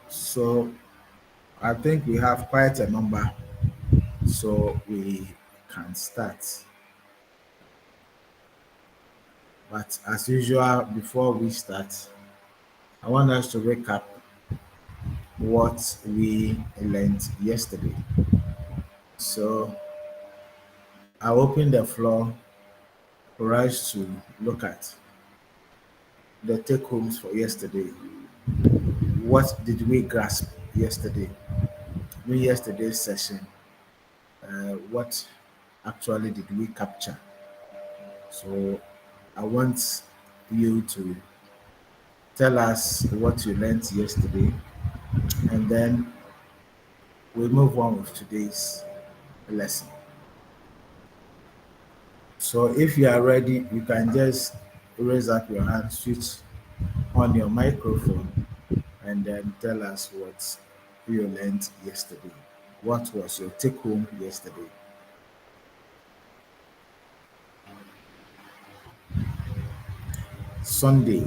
So I think we have quite a number, so we can start. But as usual, before we start, I want us to recap what we learned yesterday. So I'll open the floor for us to look at the take homes for yesterday. What did we grasp yesterday? In yesterday's session, what actually did we capture? So I want you to tell us what you learned yesterday, and then we move on with today's lesson. So if you are ready, you can just raise up your hand, switch on your microphone, and then tell us what you learned yesterday. What was your take home yesterday? Sunday.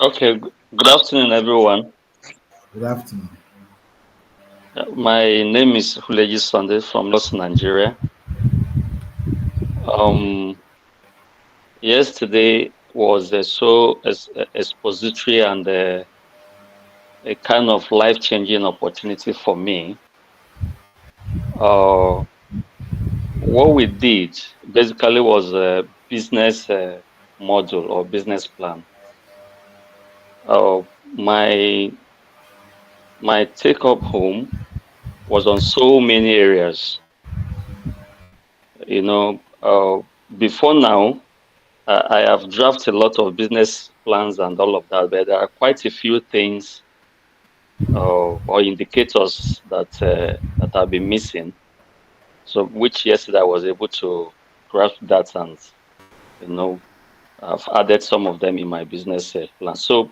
Okay, good afternoon, everyone. Good afternoon. My name is Huleji Sunday from Los Nigeria. Um, Yesterday was expository and a kind of life-changing opportunity for me. Uh, what we did basically was a business model or business plan. My take up home was on so many areas. You know, before now, I have drafted a lot of business plans and all of that, but there are quite a few things or indicators that have been missing. So, which yesterday I was able to grasp that, and you know, I've added some of them in my business plan. So,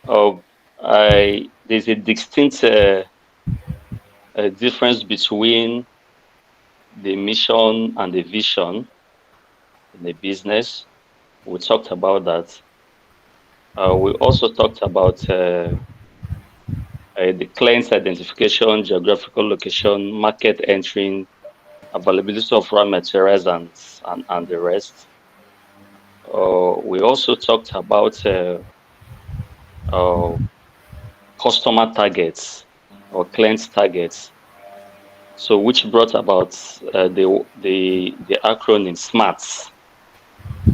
uh, I there's a distinct difference between the mission and the vision in the business. We talked about that. We also talked about the client's identification, geographical location, market entry, availability of raw materials, and the rest. We also talked about uh, customer targets or client targets. So, which brought about the acronym SMARTS.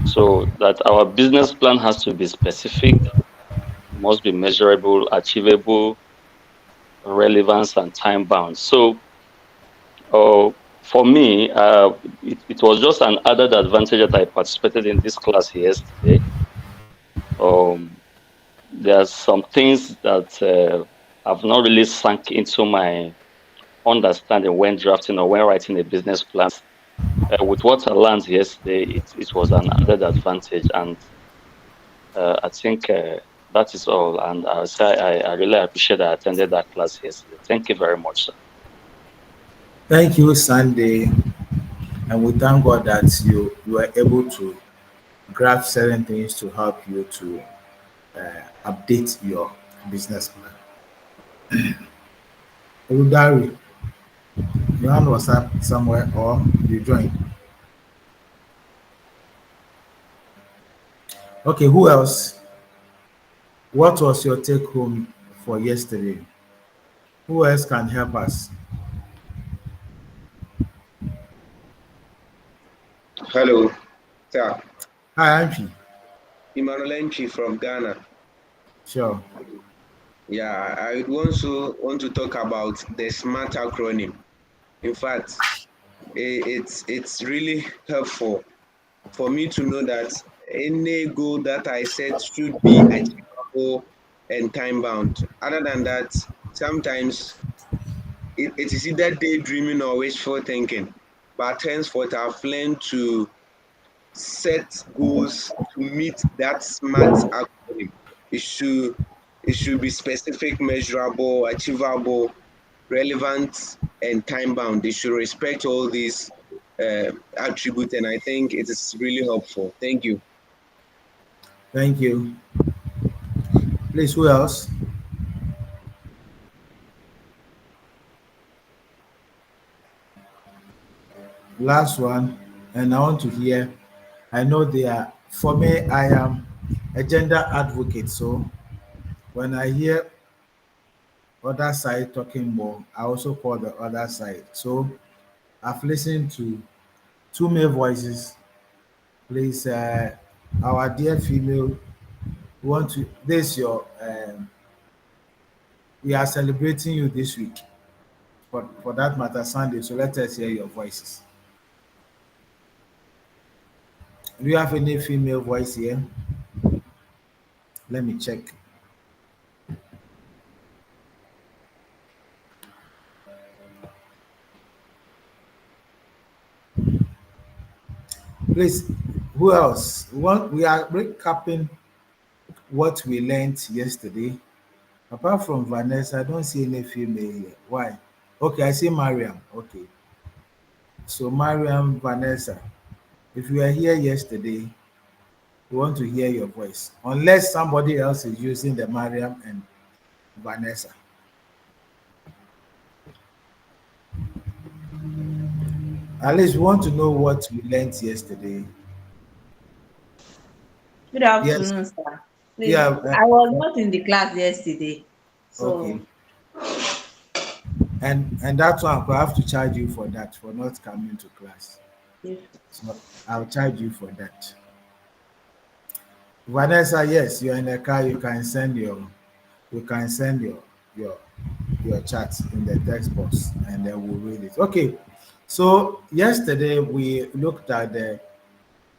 So that our business plan has to be specific, must be measurable, achievable, relevance, and time bound. So, for me, it was just an added advantage that I participated in this class yesterday. Um, there are some things that have not really sunk into my understanding when drafting or when writing a business plan. With what I learned yesterday, it was an added advantage, and I think that is all. And I say I really appreciate that I attended that class yesterday. Thank you very much, sir. Thank you, Sunday. And we thank God that you were able to grab certain things to help you to update your business plan. Oludari, your hand was up somewhere or you joined. Okay, who else? What was your take home for yesterday? Who else can help us? Hello, sir. Hi, Angie. Emmanuel Enchi from Ghana. Sure. Yeah, I would also want to talk about the SMART acronym. In fact, it's really helpful for me to know that any goal that I set should be achievable and time bound. Other than that, sometimes it is either daydreaming or wishful thinking. But henceforth, I've learned to set goals to meet that SMART acronym. It should it should be specific, measurable, achievable, relevant, and time bound. They should respect all these attribute, and I think it is really helpful. Thank you. Thank you. Please, who else? Last one. And I want to hear. I know they are, for me, I am a gender advocate. So when I hear other side talking more, I also call the other side. So I've listened to two male voices. Please, our dear female, we want to, this your, we are celebrating you this week. For that matter, Sunday. So let us hear your voices. Do you have any female voice here? Let me check. Please, who else? We are recapping what we learned yesterday. Apart from Vanessa, I don't see any female here. Why? Okay, I see Mariam. Okay. So Mariam, Vanessa, if you were here yesterday, we want to hear your voice. Unless somebody else is using the Mariam and Vanessa. At least we want to know what we learned yesterday. Good Yes. afternoon, sir. Please, Yeah. I was not in the class yesterday, Okay. so And that's why I have to charge you for that, for not coming to class. if So I'll charge you for that. Vanessa, yes, you're in the car. You can send your your chat in the text box, and then we'll read it. Okay. So yesterday we looked at the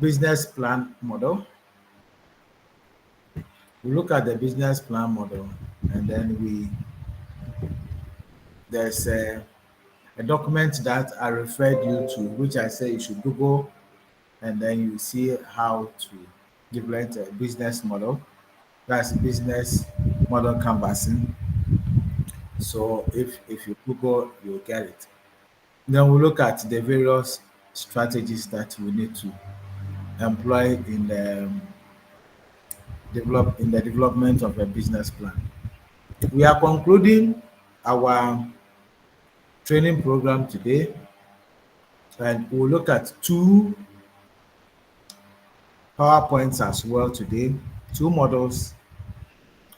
business plan model. We look at the business plan model, and then there's a document that I referred you to, which I say you should Google, and then you see how to implement a business model. That's business model canvassing. So if you Google, you'll get it. Then we look at the various strategies that we need to employ in the the development of a business plan. We are concluding our training program today, and we'll look at two PowerPoints as well today, two models.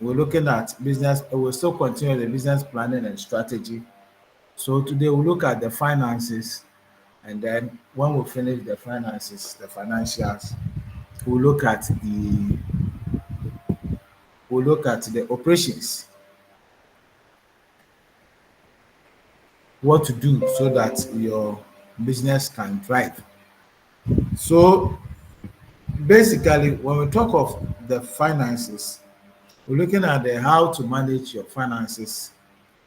We're looking at business, we'll still continue the business planning and strategy. So today we'll look at the finances, and then when we finish the finances, the financials, we'll look at the operations, what to do so that your business can thrive. So basically, when we talk of the finances, we're looking at the how to manage your finances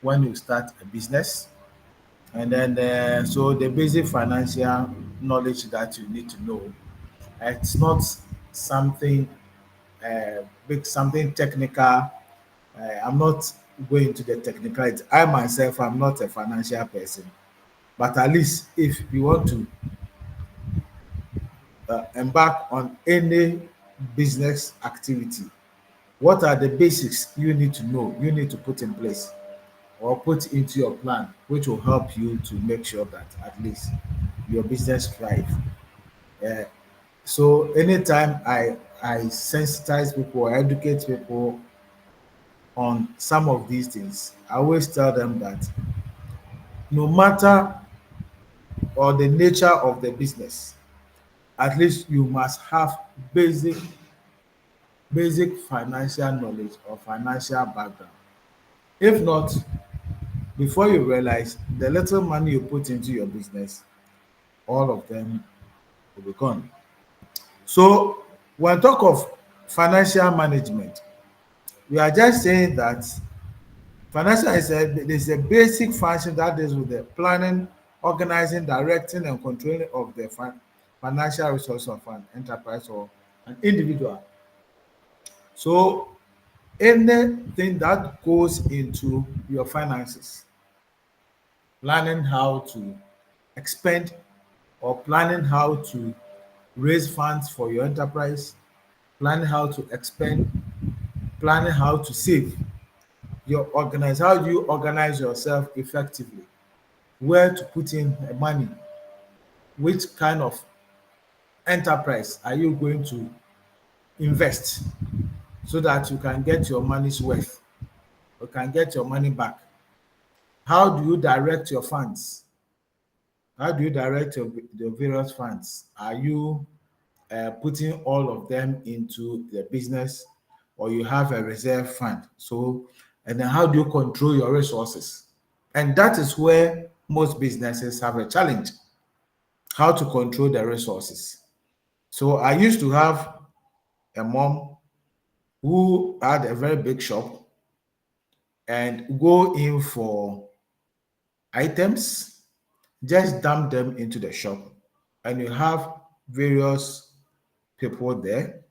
when you start a business, and then so the basic financial knowledge that you need to know. It's not something big, something technical. I'm not going to the technicality. I myself am not a financial person, but at least if you want to embark on any business activity, what are the basics you need to know, you need to put in place or put into your plan, which will help you to make sure that at least your business thrive. Uh, so anytime I sensitize people or educate people on some of these things, I always tell them that no matter or the nature of the business, at least you must have basic financial knowledge or financial background. If not, before you realize the little money you put into your business, all of them will be gone. So when talk of financial management, we are just saying that financial is a basic function that deals with the planning, organizing, directing, and controlling of the financial resources of an enterprise or an individual. So anything that goes into your finances, learning how to expend or planning how to raise funds for your enterprise, planning how to expend, planning how to save. How do you organize yourself effectively? Where to put in money? Which kind of enterprise are you going to invest so that you can get your money's worth? You can get your money back. How do you direct your funds? How do you direct the various funds? Are you putting all of them into the business, or you have a reserve fund? So, and then how do you control your resources? And that is where most businesses have a challenge, how to control the resources. So I used to have a mom who had a very big shop and go in for items, just dump them into the shop, and you have various people there,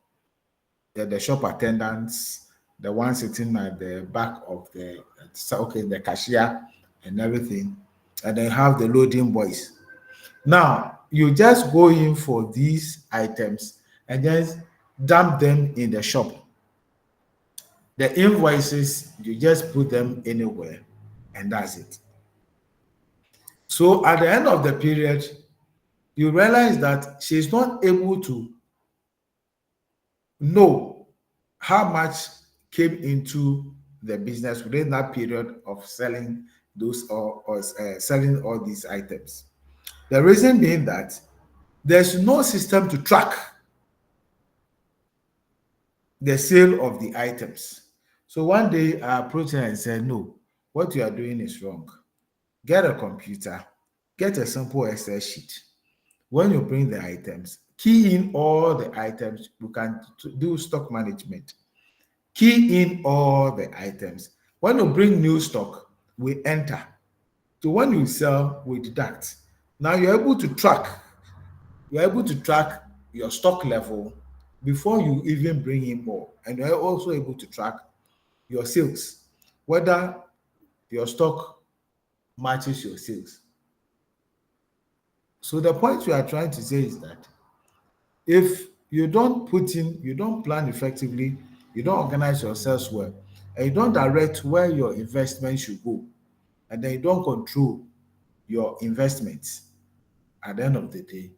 the shop attendants, the one sitting at the back of the cashier and everything, and then have the loading boys. Now you just go in for these items and just dump them in the shop. The invoices, you just put them anywhere, and that's it. So at the end of the period, you realize that she's not able to know how much came into the business within that period of selling those or selling all these items. The reason being that there's no system to track the sale of the items. So one day I approached her and said, "No, what you are doing is wrong. Get a computer, get a simple Excel sheet. When you bring the items, key in all the items. You can do stock management. Key in all the items. When you bring new stock, we enter. So when you sell, we deduct. Now you're able to track. You're able to track your stock level before you even bring in more, and you're also able to track your sales, whether your stock matches your sales. So the point we are trying to say is that if you don't plan effectively, you don't organize yourselves well, and you don't direct where your investment should go, and then you don't control your investments, at the end of the day,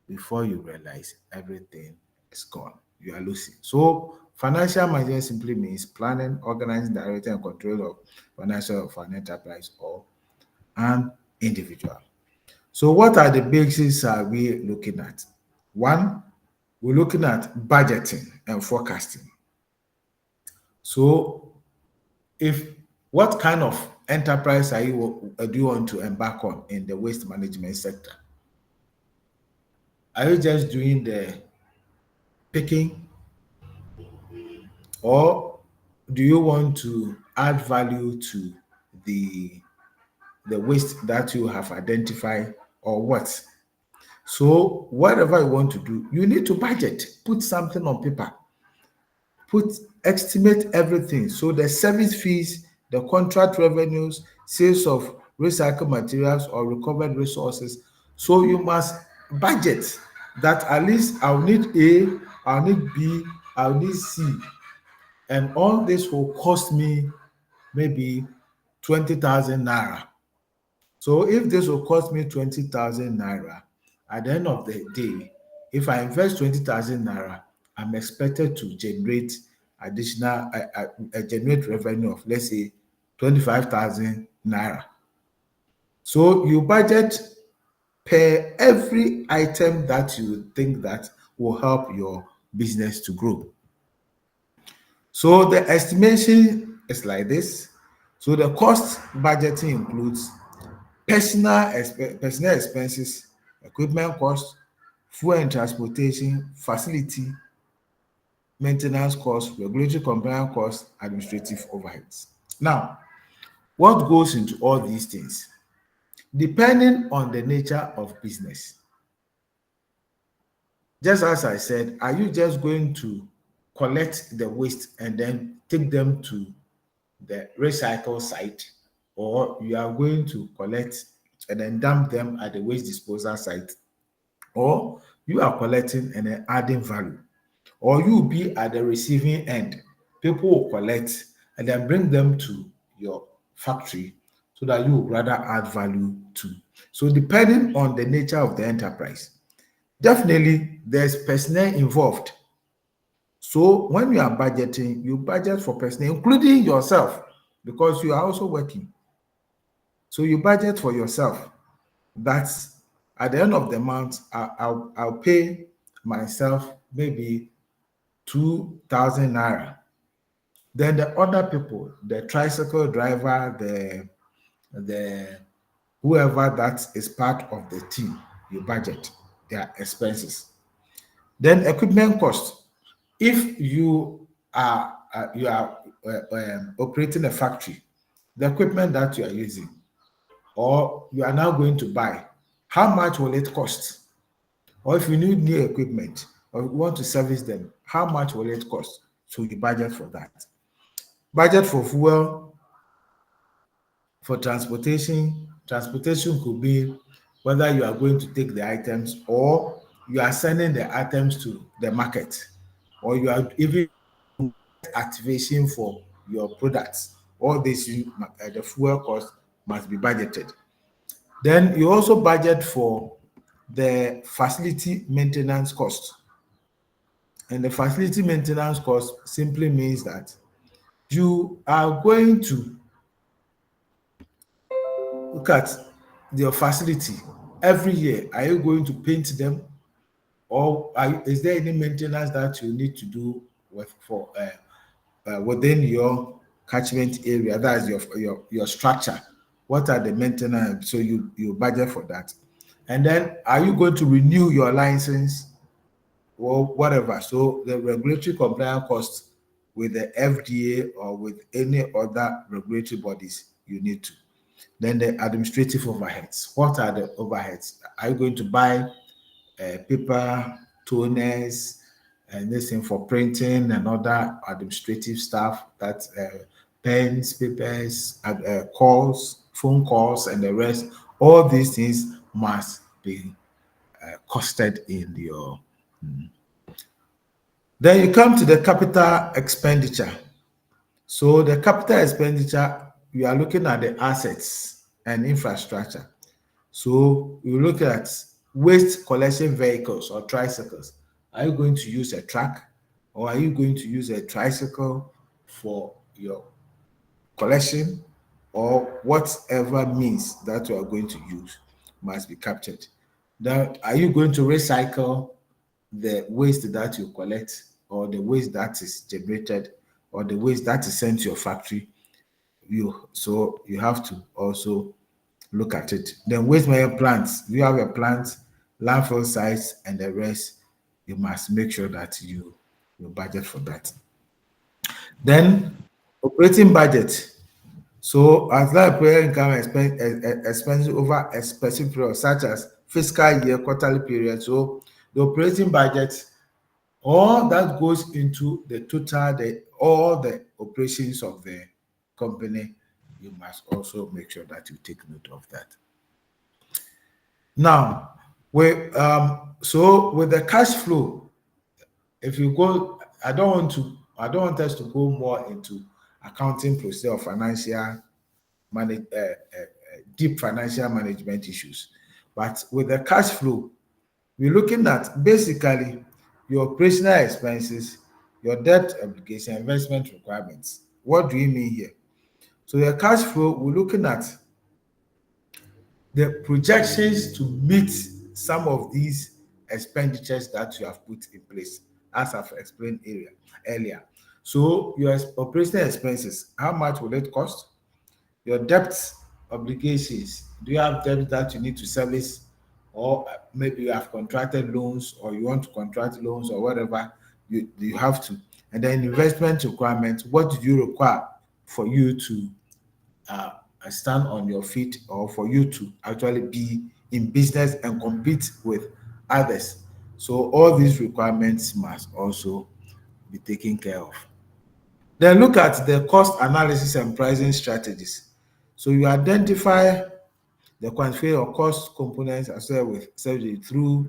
before you realize, everything is gone. You are losing. So financial management simply means planning, organizing, directing, and control of financial of an enterprise or an individual. So what are the basics are we looking at? One, we're looking at budgeting and forecasting. So if what kind of enterprise do you want to embark on in the waste management sector? Are you just doing the picking, or do you want to add value to the the waste that you have identified, or what? So whatever you want to do, you need to budget, put something on paper, put estimate everything. So the service fees, the contract revenues, sales of recycled materials or recovered resources. So you must budget that at least I'll need A, I'll need B, I'll need C, and all this will cost me maybe 20,000 naira. So if this will cost me 20,000 naira, at the end of the day, if I invest 20,000 naira, I'm expected to generate additional, generate revenue of, let's say, 25,000 naira. So you budget per every item that you think that will help your business to grow. So the estimation is like this. So the cost budgeting includes personal expenses, equipment cost, fuel and transportation, facility maintenance cost, regulatory compliance cost, administrative overheads. Now, what goes into all these things? Depending on the nature of business. Just as I said, are you just going to collect the waste and then take them to the recycle site, or you are going to collect and then dump them at the waste disposal site? or you are collecting and then adding value, or you will be at the receiving end. People will collect and then bring them to your factory so that you would rather add value to. So depending on the nature of the enterprise, definitely there's personnel involved. So when you are budgeting, you budget for personnel, including yourself, because you are also working. So you budget for yourself. That's at the end of the month, I'll pay myself maybe 2,000 naira. Then the other people, the tricycle driver, the whoever that is part of the team, you budget their expenses. Then equipment cost. If you are operating a factory, the equipment that you are using or you are now going to buy, how much will it cost? Or if you need new equipment or you want to service them, how much will it cost? So you budget for that. Budget for fuel, for transportation. Transportation could be whether you are going to take the items or you are sending the items to the market, or you are even activation for your products. All this, the fuel cost must be budgeted. Then you also budget for the facility maintenance cost. And the facility maintenance cost simply means that you are going to look at your facility every year. Are you going to paint them, or is there any maintenance that you need to do within your catchment area? That is your structure. What are the maintenance? So you budget for that. And then are you going to renew your license or whatever? So the regulatory compliance costs with the FDA or with any other regulatory bodies you need to. Then the administrative overheads. What are the overheads? Are you going to buy paper, toners, and this thing for printing and other administrative stuff, that pens, papers, calls, phone calls, and the rest? All these things must be costed in your. Then you come to the capital expenditure. So the capital expenditure, you are looking at the assets and infrastructure. So you look at waste collection vehicles or tricycles. Are you going to use a truck, or are you going to use a tricycle for your collection, or whatever means that you are going to use must be captured. Then are you going to recycle the waste that you collect, or the waste that is generated, or the waste that is sent to your factory? You have to also look at it. Then waste management plants. You have a plant, landfill sites, and the rest. You must make sure that you budget for that. Then operating budget. So as that prayer income expenses over a specific period, such as fiscal year, quarterly period. So the operating budget, all that goes into the total, all the operations of the company, you must also make sure that you take note of that. Now, so with the cash flow, if you go, I don't want us to go more into accounting process or deep financial management issues. But with the cash flow, we're looking at basically your operational expenses, your debt obligation, investment requirements. What do we mean here? So your cash flow, we're looking at the projections to meet some of these expenditures that you have put in place, as I've explained earlier. So your operational expenses, how much will it cost? Your debt obligations, do you have debt that you need to service, or maybe you have contracted loans, or you want to contract loans, or whatever you have to. And then investment requirements, what do you require for you to uh, stand on your feet, or for you to actually be in business and compete with others? So all these requirements must also be taken care of. Then look at the cost analysis and pricing strategies. So you identify the quantified or cost components as well with surgery through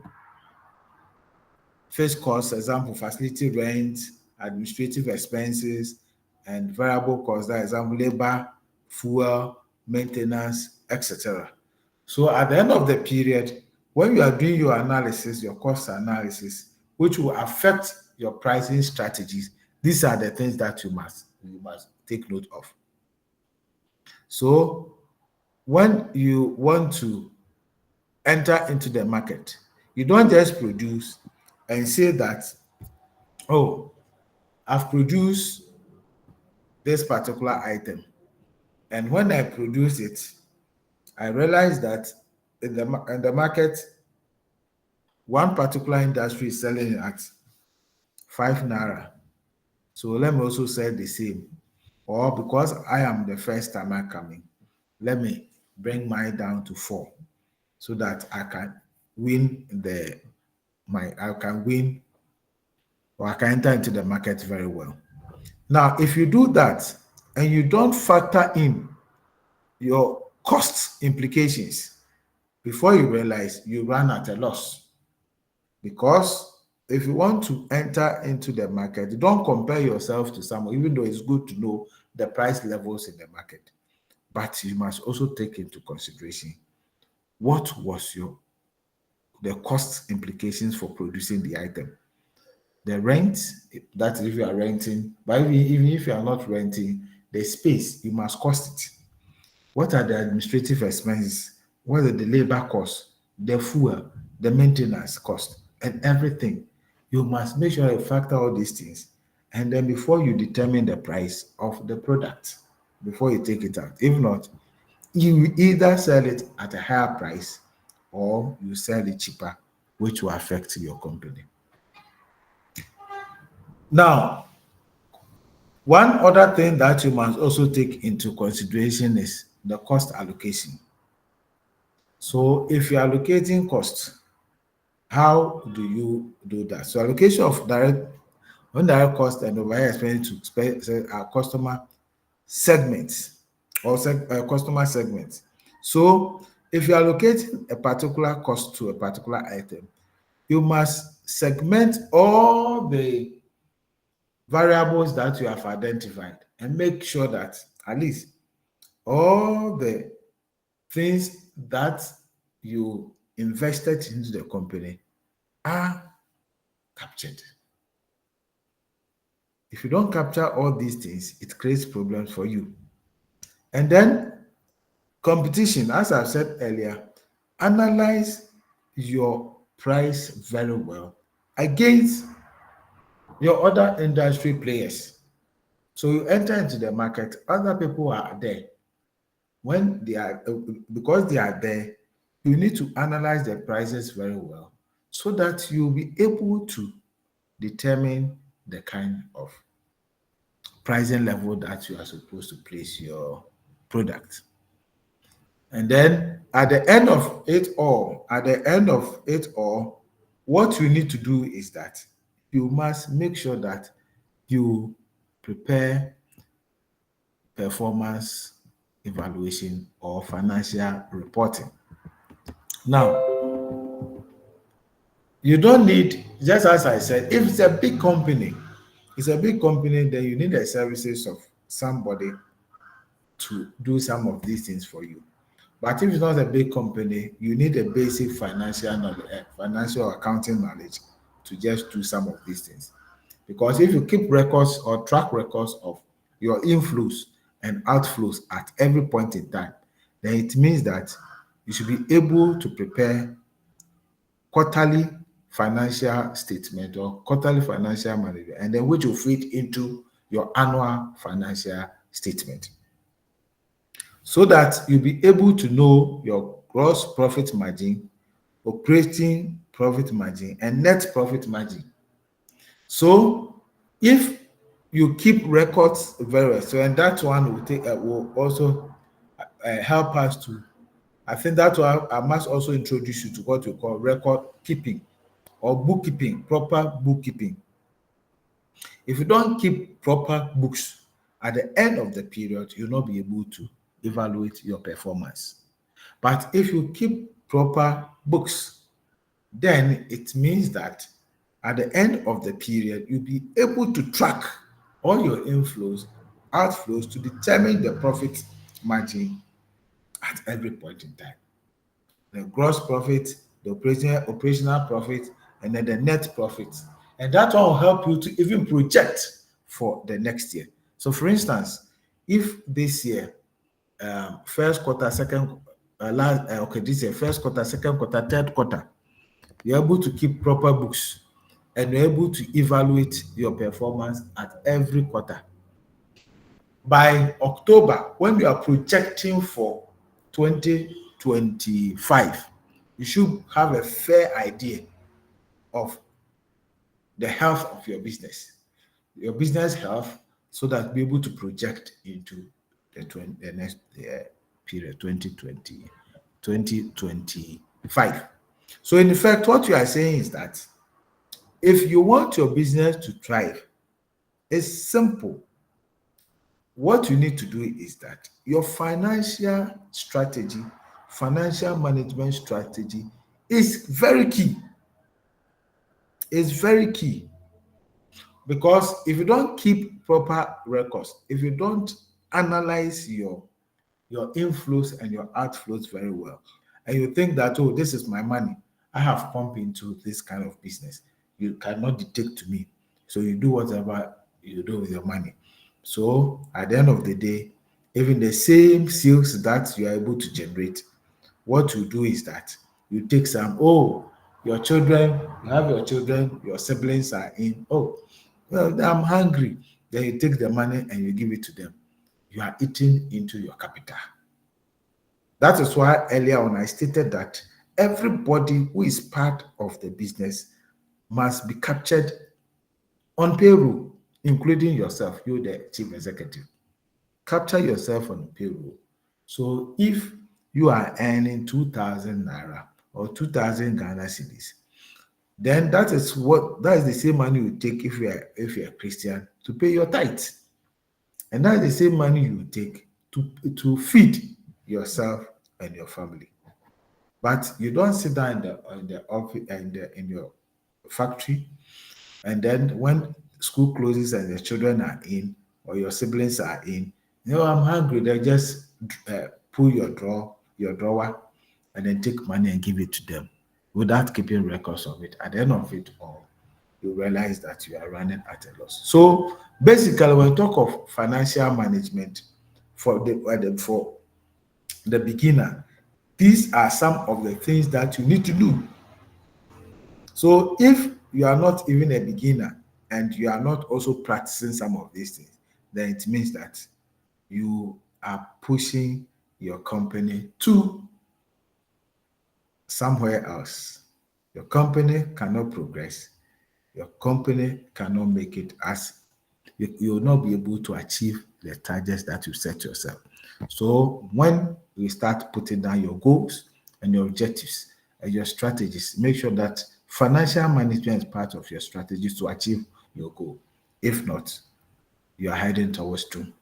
fixed costs, example, facility rent, administrative expenses, and variable costs, that example, labor, fuel, maintenance, etc. So at the end of the period, when you are doing your analysis, your cost analysis, which will affect your pricing strategies, these are the things that you must take note of. So when you want to enter into the market, you don't just produce and say that, oh, I've produced this particular item, and when I produce it, I realize that in the market, one particular industry is selling it at 5 naira. So let me also sell the same. Or because I am the first timer coming, let me bring mine down to 4 so that I can win the my I can win or I can enter into the market very well. Now, if you do that and you don't factor in your cost implications, before you realize you run at a loss. Because if you want to enter into the market, don't compare yourself to someone, even though it's good to know the price levels in the market. But you must also take into consideration what was the cost implications for producing the item. The rent, that is if you are renting, but even if you are not renting, the space, you must cost it. What are the administrative expenses? What are the labor costs, the fuel, the maintenance cost, and everything? You must make sure you factor all these things. And then before you determine the price of the product, before you take it out. If not, you either sell it at a higher price or you sell it cheaper, which will affect your company. Now, one other thing that you must also take into consideration is the cost allocation. So if you are allocating costs, how do you do that? So allocation of indirect cost and overhead expense to customer segments or customer segments. So if you are allocating a particular cost to a particular item, you must segment all the variables that you have identified and make sure that at least all the things that you invested into the company are captured. If you don't capture all these things, it creates problems for you. And then competition, as I've said earlier, analyze your price very well against your other industry players. So you enter into the market, other people are there. When they are, because they are there, you need to analyze the prices very well so that you'll be able to determine the kind of pricing level that you are supposed to place your product. And then at the end of it all, what you need to do is that you must make sure that you prepare performance evaluation or financial reporting. Now, you don't need, just as I said, if it's a big company, then you need the services of somebody to do some of these things for you. But if it's not a big company, you need a basic financial knowledge, financial accounting knowledge to just do some of these things. Because if you keep records or track records of your inflows and outflows at every point in time, then it means that you should be able to prepare quarterly financial statement or quarterly financial management, and then which will fit into your annual financial statement so that you'll be able to know your gross profit margin, operating profit margin, and net profit margin. So if you keep records very well, so and that one will also help us to. I think that one I must also introduce you to what we call record keeping or bookkeeping, proper bookkeeping. If you don't keep proper books at the end of the period, you'll not be able to evaluate your performance. But if you keep proper books, then it means that At the end of the period, you'll be able to track all your inflows, outflows to determine the profit margin at every point in time. The gross profit, the operational profit, and then the net profit. And that one will help you to even project for the next year. So, for instance, if this year, first quarter, second, okay, this year, first quarter, second quarter, third quarter, you're able to keep proper books and you're able to evaluate your performance at every quarter. By October, when you are projecting for 2025, you should have a fair idea of the health of your business health, so that be able to project into the next period, 2025. So, in effect, what you are saying is that if you want your business to thrive, it's simple. What you need to do is that your financial strategy, financial management strategy is very key. It's very key because if you don't keep proper records, if you don't analyze your inflows and your outflows very well, and you think that, oh, this is my money, I have pumped into this kind of business, you cannot dictate to me. So you do whatever you do with your money. So at the end of the day, even the same sales that you are able to generate, what you do is that you take some, oh, your children, you have your children, your siblings are in, oh, well, I'm hungry. Then you take the money and you give it to them. You are eating into your capital. That is why earlier on I stated that everybody who is part of the business must be captured on payroll, including yourself, you the chief executive. Capture yourself on payroll. So if you are earning 2,000 naira or 2,000 Ghana cedis, then that is the same money you take if you're a Christian to pay your tithe. And that's the same money you take to feed yourself and your family. But you don't sit down in the office and in your factory, and then when school closes and the children are in or your siblings are in, I'm hungry. They just pull your drawer, and then take money and give it to them without keeping records of it. At the end of it all, you realize that you are running at a loss. So basically, when we talk of financial management for the beginner, these are some of the things that you need to do. So if you are not even a beginner and you are not also practicing some of these things, then it means that you are pushing your company to somewhere else. Your company cannot progress. Your company cannot make it, as you will not be able to achieve the targets that you set yourself. So when you start putting down your goals and your objectives and your strategies, make sure that financial management is part of your strategies to achieve your goal. If not, you are heading towards doom.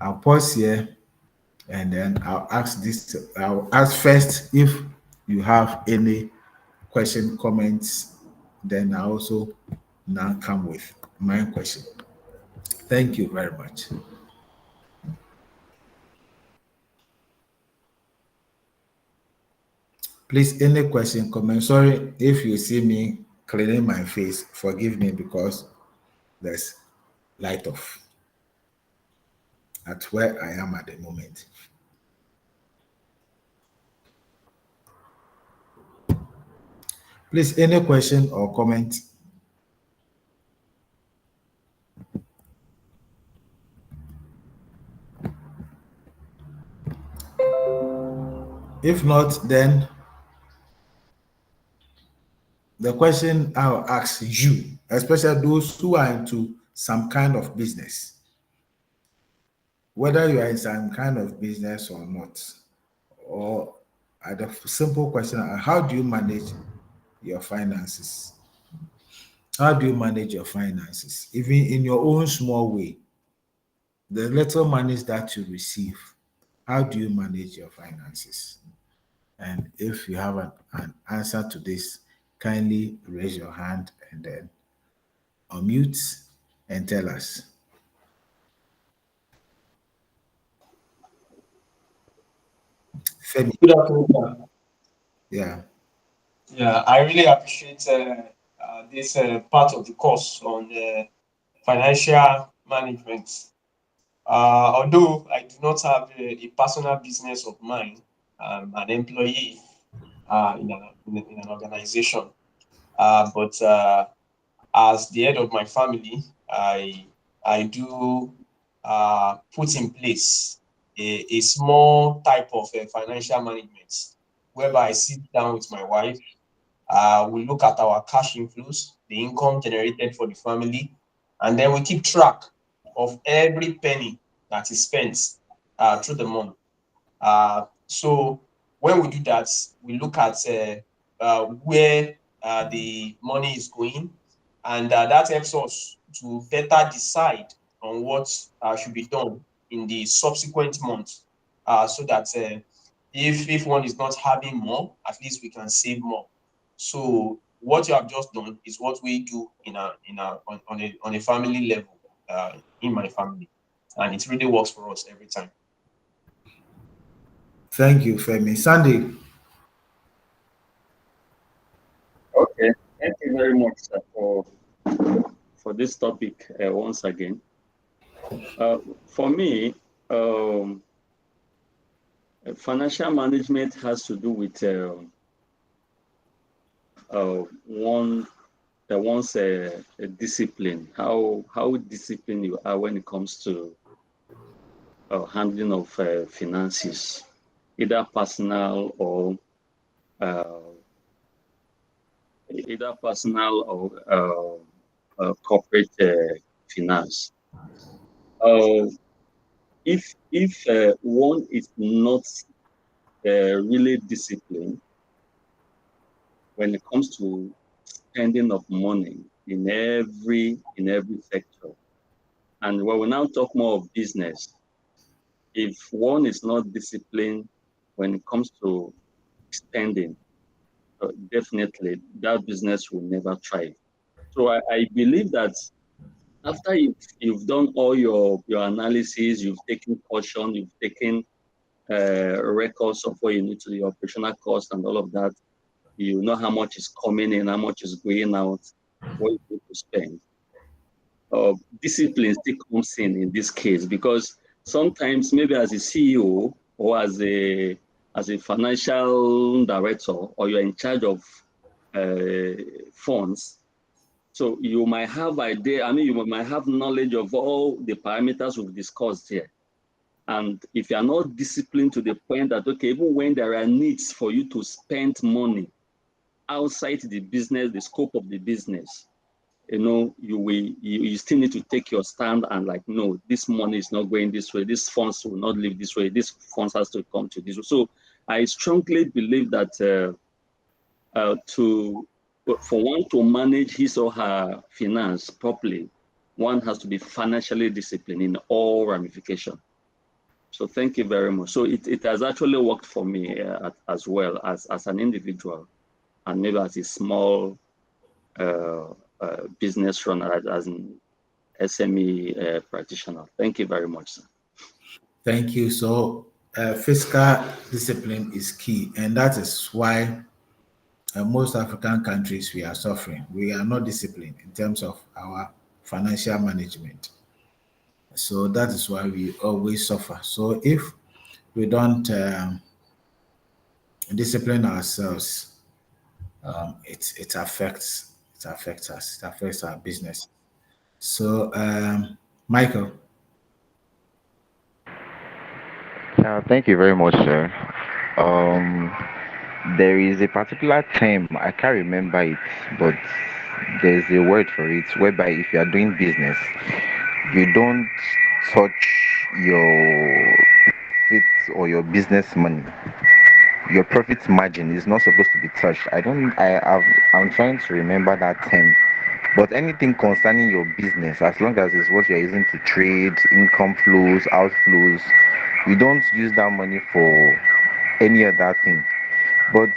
I'll pause here and then I'll ask first if you have any question, comments, then I also now come with my question. Thank you very much. Please, any question, comment? Sorry if you see me cleaning my face, forgive me because there's light off at where I am at the moment. Please, any question or comment? If not, then the question I'll ask you, especially those who are into some kind of business, whether you are in some kind of business or not, or the simple question, how do you manage your finances? How do you manage your finances? Even in your own small way, the little monies that you receive, how do you manage your finances? And if you have an answer to this, kindly raise your hand and then unmute and tell us. Femi, Good afternoon, sir. yeah. Yeah, I really appreciate this part of the course on financial management. Although I do not have a personal business of mine, I'm an employee in an organization. But as the head of my family, I do put in place a small type of financial management whereby I sit down with my wife. We look at our cash inflows, the income generated for the family, and then we keep track of every penny that is spent through the month. So when we do that, we look at where the money is going, and that helps us to better decide on what should be done in the subsequent month, so that if one is not having more, at least we can save more. So what you have just done is what we do on a family level in my family, and it really works for us every time. Thank you, Femi. Sandy, Okay, thank you very much, sir, for this topic once again. For me, um, financial management has to do with one one's discipline, how disciplined you are when it comes to handling of finances, either personal or uh, corporate finance. Uh, if one is not really disciplined when it comes to spending of money in every sector, and when we now talk more of business, if one is not disciplined when it comes to spending, definitely that business will never thrive. So I believe that after you've done all your analysis, you've taken caution, you've taken records of what you need to the operational cost and all of that, you know how much is coming in, how much is going out, what you need to spend. Discipline still comes in this case, because sometimes maybe as a CEO or as a financial director, or you're in charge of funds, so you might have idea. I mean, you might have knowledge of all the parameters we've discussed here. And if you are not disciplined to the point that, okay, even when there are needs for you to spend money outside the business, the scope of the business, you still need to take your stand and like, no, this money is not going this way. This funds will not live this way. This funds has to come to this way. So I strongly believe that to for one to manage his or her finance properly, one has to be financially disciplined in all ramifications. So thank you very much. So it has actually worked for me as well as an individual, and maybe as a small business runner, as an SME practitioner. Thank you very much, sir. thank you. So, fiscal discipline is key, and that is why most African countries we are suffering. We are not disciplined in terms of our financial management. So that is why we always suffer. So if we don't discipline ourselves, it affects us. It affects our business. So, Michael, Thank you very much, sir. Um, there is a particular term, I can't remember it, but there's a word for it, whereby if you are doing business, you don't touch your profit or your business money. Your profit margin is not supposed to be touched. I don't, I have, I'm trying to remember that term. But anything concerning your business, as long as it's what you're using to trade, income flows, outflows, you don't use that money for any other thing. But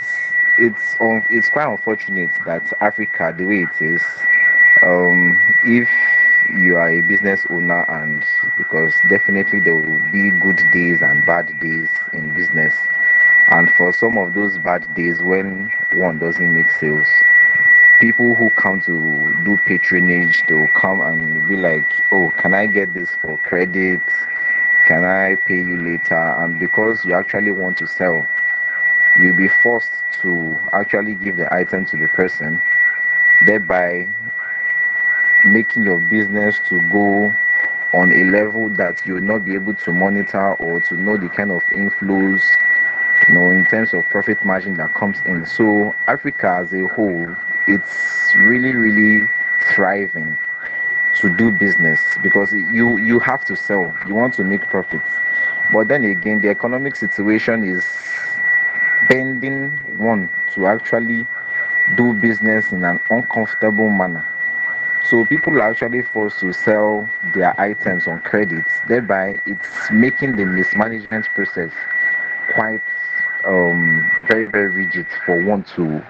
it's quite unfortunate that Africa, the way it is, if you are a business owner, and because definitely there will be good days and bad days in business, and for some of those bad days when one doesn't make sales, people who come to do patronage, they will come and be like, oh, can I get this for credit? Can I pay you later? And because you actually want to sell, you'll be forced to actually give the item to the person, thereby making your business to go on a level that you will not be able to monitor or to know the kind of inflows, in terms of profit margin that comes in. So Africa as a whole, it's really, really thriving to do business because you have to sell. You want to make profits. But then again, the economic situation is bending one to actually do business in an uncomfortable manner. So people are actually forced to sell their items on credit, thereby it's making the mismanagement process quite very, very rigid for one to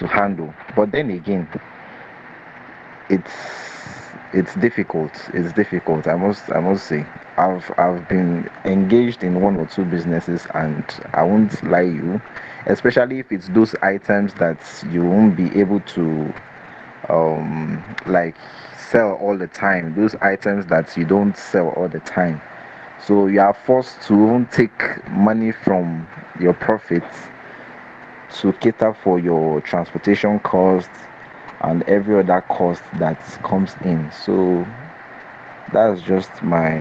handle. But then again, it's it's difficult. It's difficult. I must say. I've been engaged in one or two businesses, and I won't lie you, especially if it's those items that you won't be able to like sell all the time. Those items that you don't sell all the time. So you are forced to even take money from your profits to cater for your transportation costs and every other cost that comes in. So that's just my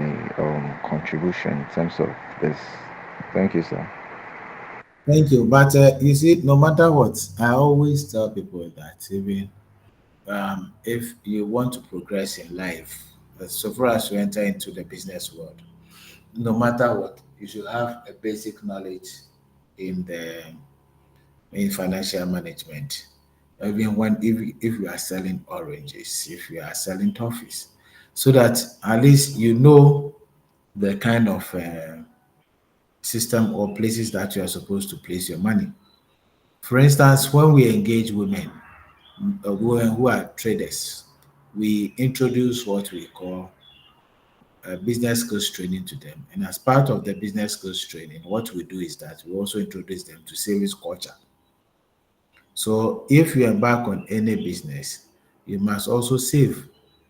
contribution in terms of this. Thank you, sir. Thank you. But you see, no matter what, I always tell people that even if you want to progress in life, so far as you enter into the business world, no matter what, you should have a basic knowledge in the in financial management. Even when if you are selling oranges, if you are selling toffees, so that at least you know the kind of system or places that you are supposed to place your money. For instance, when we engage women, women who are traders, we introduce what we call business skills training to them. And as part of the business skills training, what we do is that we also introduce them to savings culture. So if you embark on any business, you must also save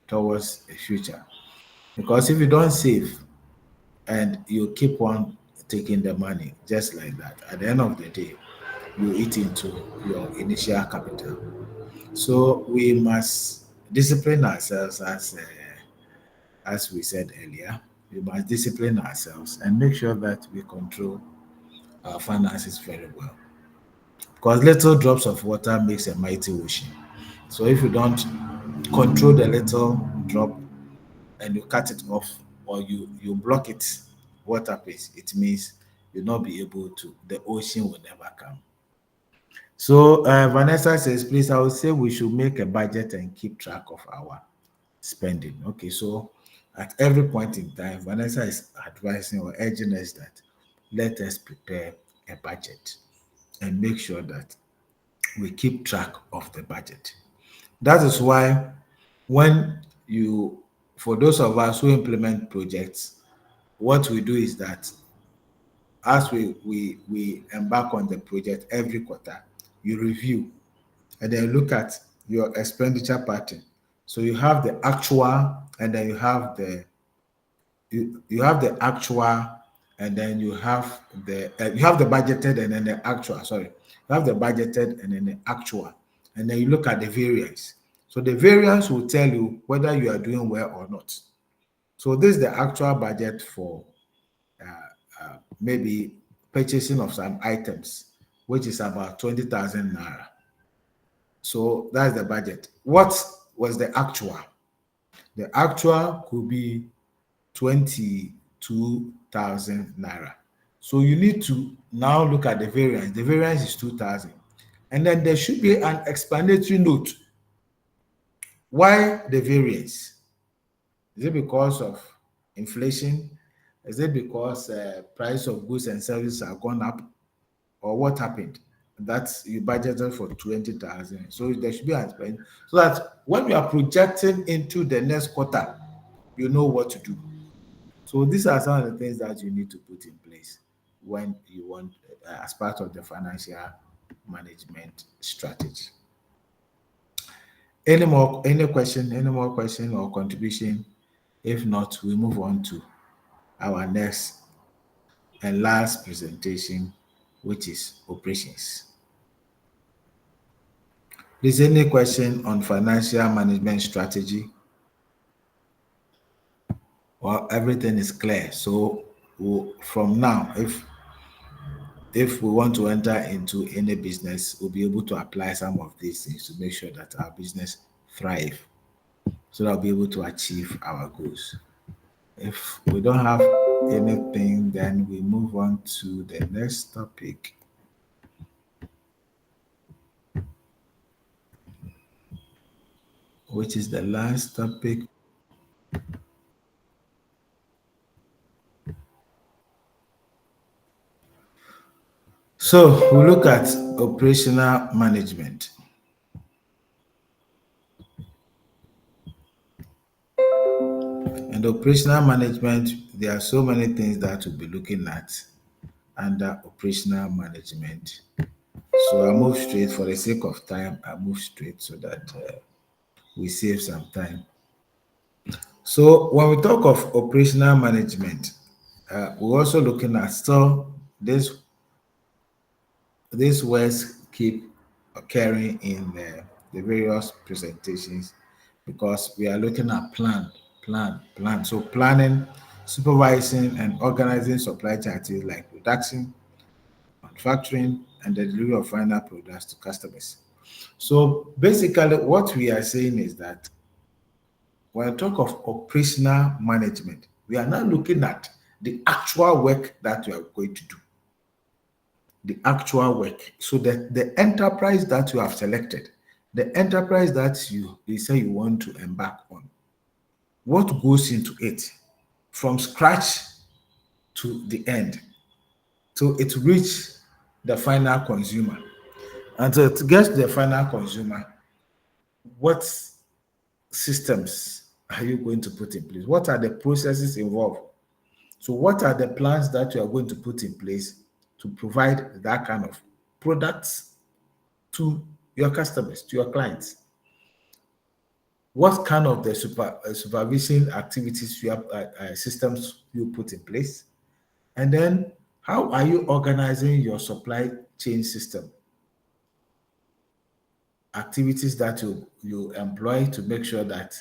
towards a future. Because if you don't save and you keep on taking the money just like that, at the end of the day, you eat into your initial capital. So we must discipline ourselves as we said earlier. We must discipline ourselves and make sure that we control our finances very well. Because little drops of water makes a mighty ocean. So if you don't control the little drop and you cut it off or you block it water pace, it means you'll not be able to, the ocean will never come. So Vanessa says, please, I would say we should make a budget and keep track of our spending. Okay, so at every point in time, Vanessa is advising or urging us that let us prepare a budget and make sure that we keep track of the budget. That is why when you, for those of us who implement projects, what we do is that as we embark on the project every quarter, you review and then look at your expenditure pattern. So you have the actual and then you have the actual and then you have the budgeted and then the actual. Sorry, you have the budgeted and then the actual, and then you look at the variance. So the variance will tell you whether you are doing well or not. So this is the actual budget for maybe purchasing of some items, which is about 20,000 naira. So that's the budget. What was the actual? The actual could be 22,000 naira. So you need to now look at the variance. The variance is 2,000. And then there should be an explanatory note. Why the variance? Is it because of inflation? Is it because price of goods and services are gone up? Or what happened? That's you budgeted for 20,000. So there should be an expense so that when you are projecting into the next quarter, you know what to do. So these are some of the things that you need to put in place when you want as part of the financial management strategy. Any more question or contribution? If not, we move on to our next and last presentation, which is operations. Is there any question on financial management strategy or everything is clear? So from now, if we want to enter into any business, we'll be able to apply some of these things to make sure that our business thrive, so that we'll be able to achieve our goals. If we don't have anything, then we move on to the next topic, which is the last topic. So we look at operational management. And operational management, there are so many things that we'll be looking at under operational management. So I move straight for the sake of time. I move straight so that we save some time. So when we talk of operational management, we're also looking at still these words keep occurring in the various presentations because we are looking at plan. So planning, supervising, and organizing supply chain activities like production, manufacturing, and the delivery of final products to customers. So basically, what we are saying is that when I talk of operational management, we are now looking at the actual work that you are going to do, the actual work. So that the enterprise that you have selected, the enterprise that you say you want to embark on, what goes into it from scratch to the end. So it reach the final consumer. And so to get to the final consumer, what systems are you going to put in place? What are the processes involved? So, what are the plans that you are going to put in place to provide that kind of products to your customers, to your clients? What kind of the supervision activities you have, systems you put in place? And then, how are you organizing your supply chain system? Activities that you employ to make sure that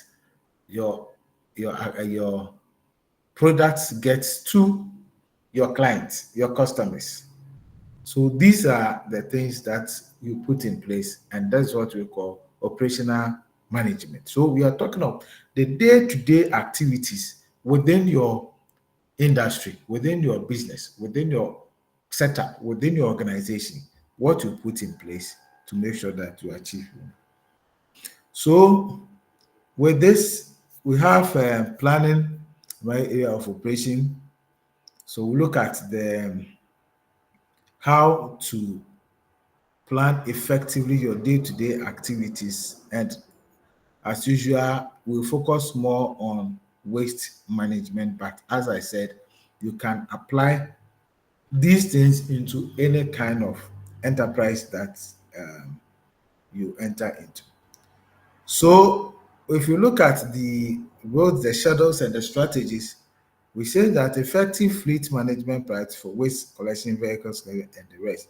your your products get to your clients, your customers. So these are the things that you put in place, and that's what we call operational management. So we are talking of the day-to-day activities within your industry, within your business, within your setup, within your organization, what you put in place to make sure that you achieve. So with this, we have planning my area of operation. So we look at the how to plan effectively your day-to-day activities, and as usual, we'll focus more on waste management. But as I said, you can apply these things into any kind of enterprise that you enter into. So if you look at the roads, the shadows, and the strategies, we say that effective fleet management practice for waste collection vehicles and the rest.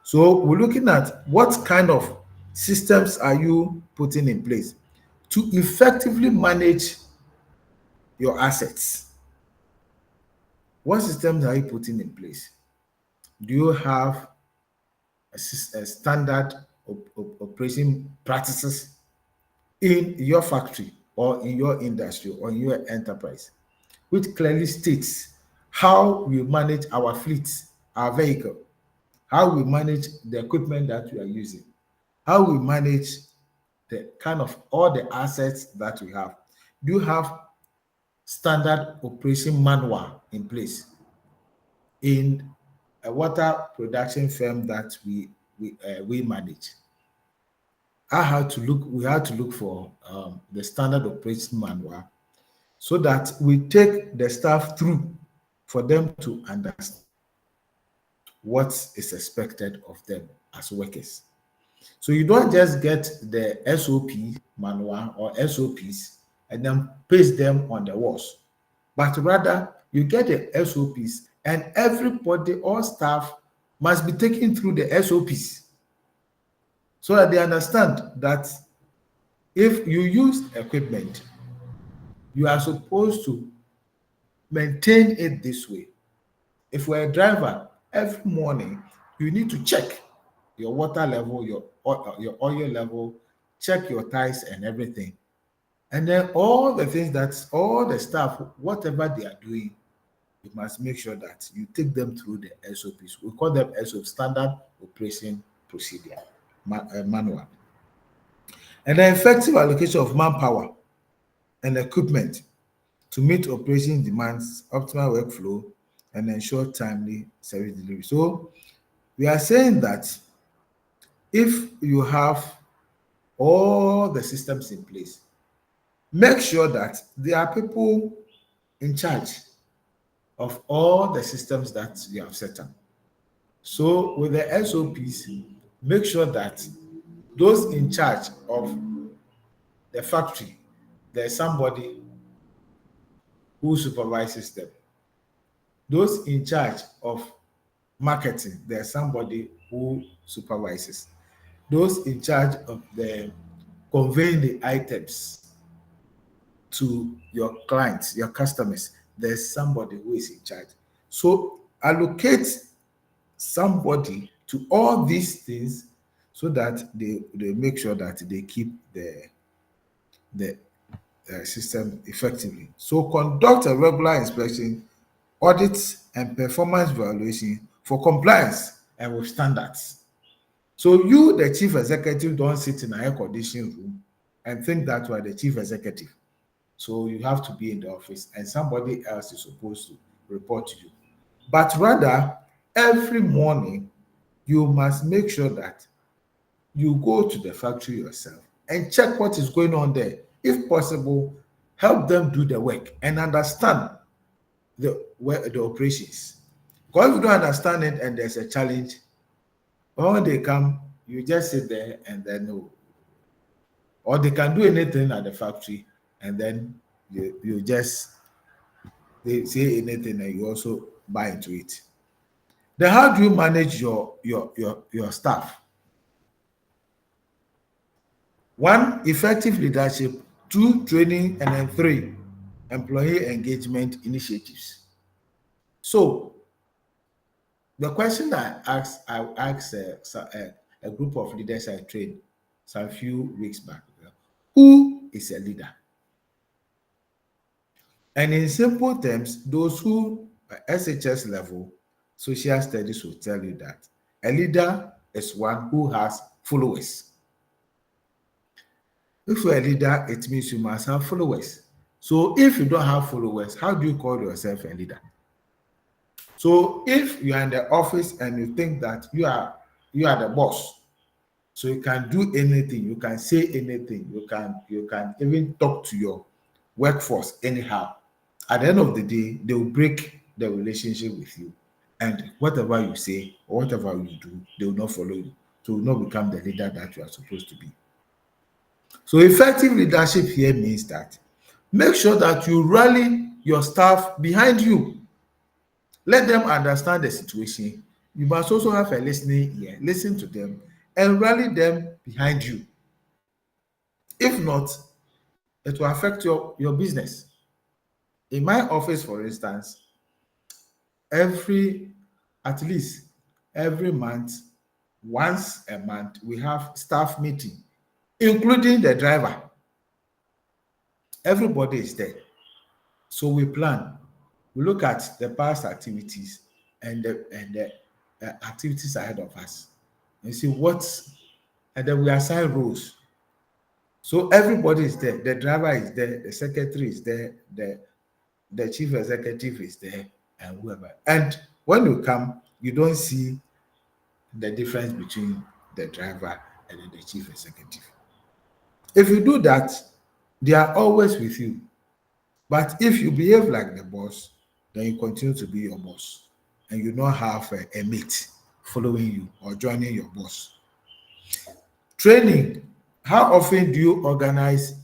So we're looking at what kind of systems are you putting in place to effectively manage your assets. What systems are you putting in place? Do you have a standard operation practices in your factory or in your industry or in your enterprise, which clearly states how we manage our fleet, our vehicle, how we manage the equipment that we are using, how we manage the kind of all the assets that we have. Do you have standard operation manual in place in a water production firm that we we manage. We had to look for the standard operating manual so that we take the staff through for them to understand what is expected of them as workers. So you don't just get the SOP manual or SOPs and then paste them on the walls, but rather you get the SOPs and everybody, all staff must be taken through the SOPs so that they understand that if you use equipment, you are supposed to maintain it this way. If you're a driver, every morning you need to check your water level, your oil level, check your tires and everything. And then all the things that all the staff, whatever they are doing, you must make sure that you take them through the SOPs. We call them SOP, standard operation procedure manual. And the effective allocation of manpower and equipment to meet operation demands, optimal workflow, and ensure timely service delivery. So we are saying that if you have all the systems in place, make sure that there are people in charge of all the systems that you have set up. So with the SOPs, make sure that those in charge of the factory, there's somebody who supervises them. Those in charge of marketing, there's somebody who supervises. Those in charge of the conveying the items to your clients, your customers, there's somebody who is in charge. So allocate somebody to all these things so that they make sure that they keep the system effectively. So conduct a regular inspection, audits, and performance evaluation for compliance and with standards. So you, the chief executive, don't sit in an air-conditioned room and think that you are the chief executive. So you have to be in the office and somebody else is supposed to report to you. But rather, every morning, you must make sure that you go to the factory yourself and check what is going on there. If possible, help them do the work and understand the operations. Because if you don't understand it and there's a challenge, when they come, you just sit there and then no. Or they can do anything at the factory and then you just they say anything and you also buy into it. Then how do you manage your staff? One, effective leadership. Two, training. And then three, employee engagement initiatives. So the question I asked a group of leaders I trained some few weeks back, who is a leader? And in simple terms, those who are SHS level, social studies will tell you that a leader is one who has followers. If you're a leader, it means you must have followers. So if you don't have followers, how do you call yourself a leader? So if you are in the office and you think that you are the boss, so you can do anything, you can say anything, you can even talk to your workforce anyhow. At the end of the day, they will break the relationship with you. And whatever you say or whatever you do, they will not follow you. So you will not become the leader that you are supposed to be. So effective leadership here means that make sure that you rally your staff behind you. Let them understand the situation. You must also have a listening ear. Listen to them and rally them behind you. If not, it will affect your business. In my office, for instance, every at least every month, once a month, we have staff meeting, including the driver. Everybody is there. So we plan. We look at the past activities and the activities ahead of us. And see and then we assign roles. So everybody is there. The driver is there. The secretary is there. The chief executive is there, and whoever. And when you come, you don't see the difference between the driver and then the chief executive. If you do that, they are always with you. But if you behave like the boss, then you continue to be your boss and you don't have a mate following you or joining your boss. Training. How often do you organize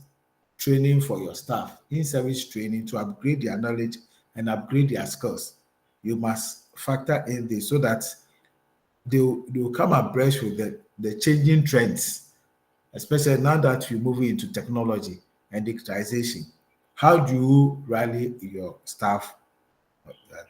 training for your staff, in-service training to upgrade their knowledge and upgrade their skills? You must factor in this so that they'll come abreast with the changing trends, especially now that we're moving into technology and digitization. How do you rally your staff of that?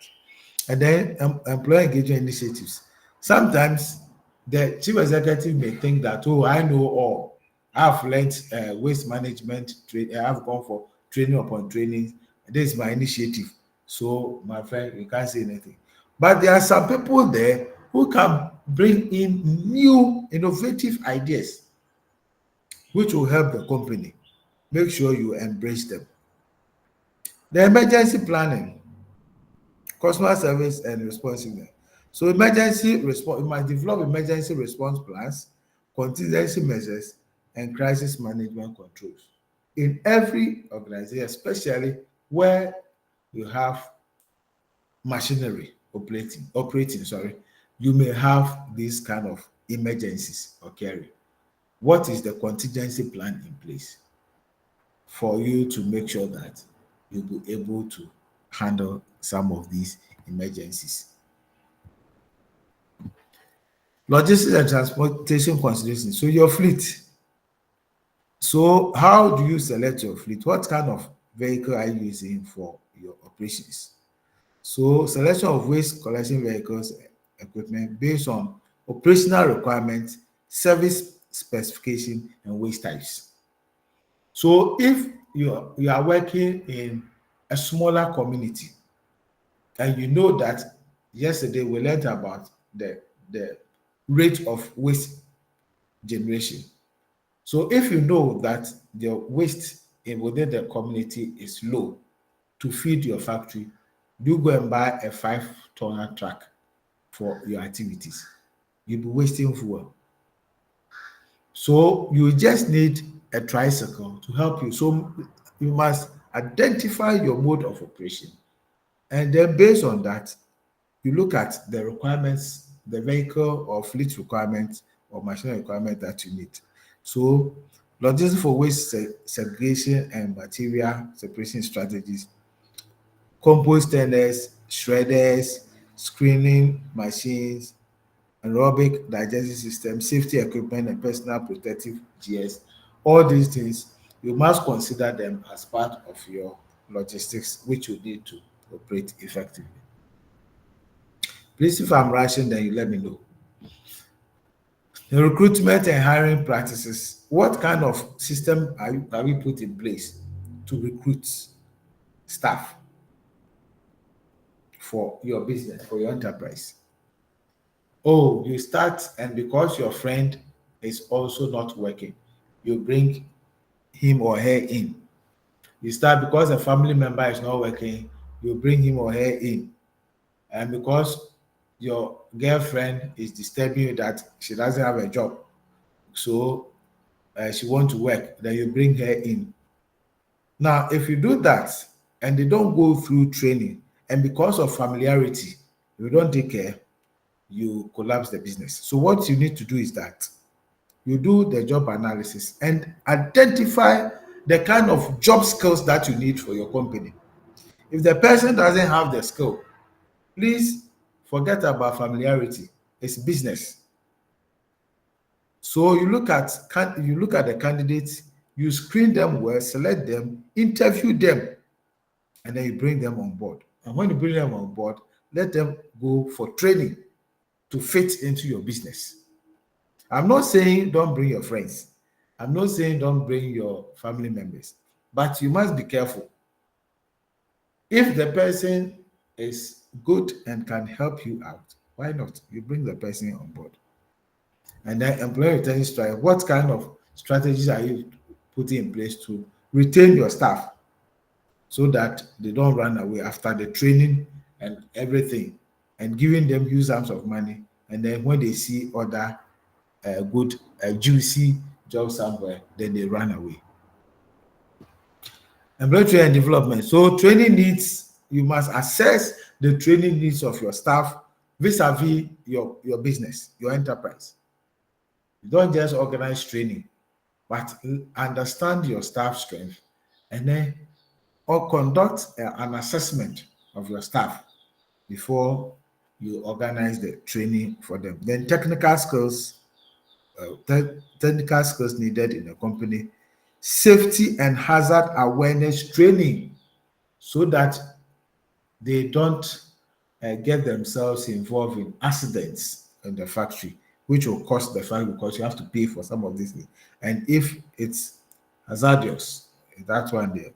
And then employee engagement initiatives. Sometimes the chief executive may think that, oh, I know all. I've learned waste management. I've gone for training upon training. This is my initiative. So, my friend, you can't say anything. But there are some people there who can bring in new innovative ideas which will help the company. Make sure you embrace them. The emergency planning, customer service and responsiveness. So emergency response, you must develop emergency response plans, contingency measures, and crisis management controls. In every organization, especially where you have machinery operating, sorry, you may have these kind of emergencies occurring. What is the contingency plan in place for you to make sure that you'll be able to handle some of these emergencies? Logistics and transportation considerations. So your fleet. So how do you select your fleet? What kind of vehicle are you using for your operations? So selection of waste collection vehicles equipment based on operational requirements, service specification, and waste types. So if you are working in a smaller community and you know that yesterday we learned about the rate of waste generation. So if you know that the waste within the community is low to feed your factory, you go and buy a 5 tonner truck for your activities. You'll be wasting fuel. So you just need a tricycle to help you. So you must identify your mode of operation. And then based on that, you look at the requirements, the vehicle or fleet requirements or machinery requirement that you need. So logistics for waste segregation and material separation strategies, compost turners, shredders, screening machines, aerobic digestive system, safety equipment, and personal protective gears. All these things, you must consider them as part of your logistics, which you need to operate effectively. Please, if I'm rushing, then you let me know. The recruitment and hiring practices. What kind of system are we put in place to recruit staff for your business, for your enterprise? Oh, you start, and because your friend is also not working, you bring him or her in. You start because a family member is not working, you bring him or her in. And because your girlfriend is disturbing you that she doesn't have a job, so she wants to work, then you bring her in. Now, if you do that and they don't go through training, and because of familiarity, you don't take care, you collapse the business. So what you need to do is that you do the job analysis and identify the kind of job skills that you need for your company. If the person doesn't have the skill, please forget about familiarity. It's business. So you look at the candidates, you screen them well, select them, interview them, and then you bring them on board. And when you bring them on board, let them go for training to fit into your business. I'm not saying don't bring your friends. I'm not saying don't bring your family members, but you must be careful. If the person is good and can help you out, why not? You bring the person on board. And then employee retention strategy. What kind of strategies are you putting in place to retain your staff so that they don't run away after the training and everything, and giving them huge sums of money And then when they see other good, juicy job somewhere, then they run away. Employee training and development. So training needs, you must assess the training needs of your staff vis-a-vis your business, your enterprise. You don't just organize training, but understand your staff strength and then or conduct an assessment of your staff before you organize the training for them. Then technical skills needed in the company, safety and hazard awareness training so that they don't get themselves involved in accidents in the factory, which will cost the factory because you have to pay for some of these things. And if it's hazardous, that's when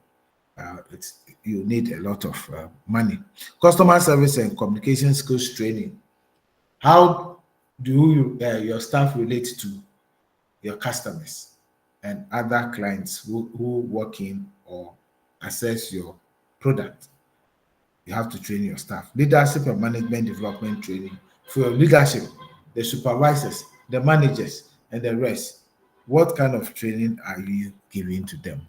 it's you need a lot of money. Customer service and communication skills training. How do your staff relate to your customers and other clients who work in or access your product? You have to train your staff. Leadership and management development training for your leadership, the supervisors, the managers, and the rest. What kind of training are you giving to them?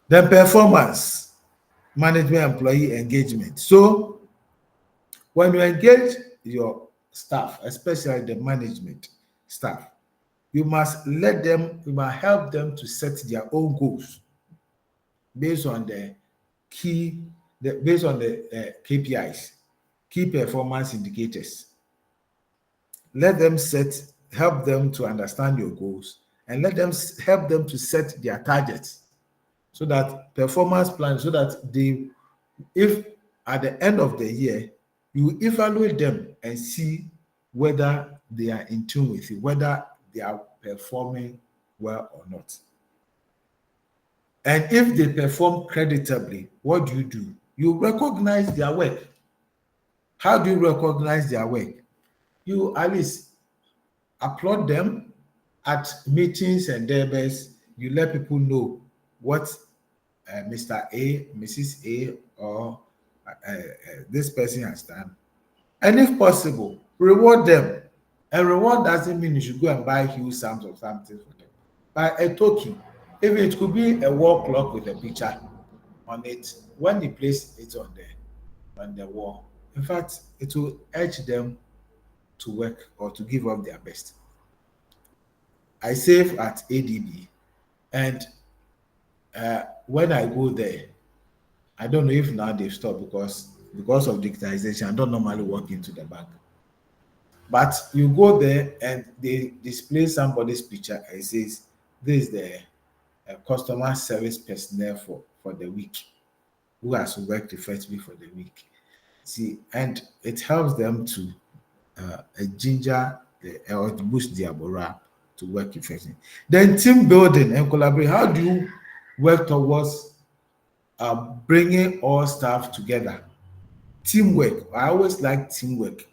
Then performance management, employee engagement. So when you engage your staff, especially the management staff, you must help them to set their own goals based on the based on the KPIs, key performance indicators. Let them help them to understand your goals, and help them to set their targets so that performance plan, so that if at the end of the year, you evaluate them and see whether they are in tune with you, whether they are performing well or not. And if they perform creditably, what do? You recognize their work. How do you recognize their work? You at least applaud them at meetings and debates. You let people know what Mr. A, Mrs. A, or this person has done. And if possible, reward them. And reward doesn't mean you should go and buy huge sums of something for them. By a token, if it could be a wall clock with a picture on it, when you place it on the wall, in fact, it will urge them to work or to give up their best. I save at ADB, and when I go there, I don't know if now they've stopped because of digitization. I don't normally walk into the bank, but you go there and they display somebody's picture and it says this is the customer service personnel for the week who has worked effectively for the week. See, and it helps them to ginger or to boost their morale to work effectively. Then team building and collaboration. How do you work towards bringing all staff together? Teamwork. I always like teamwork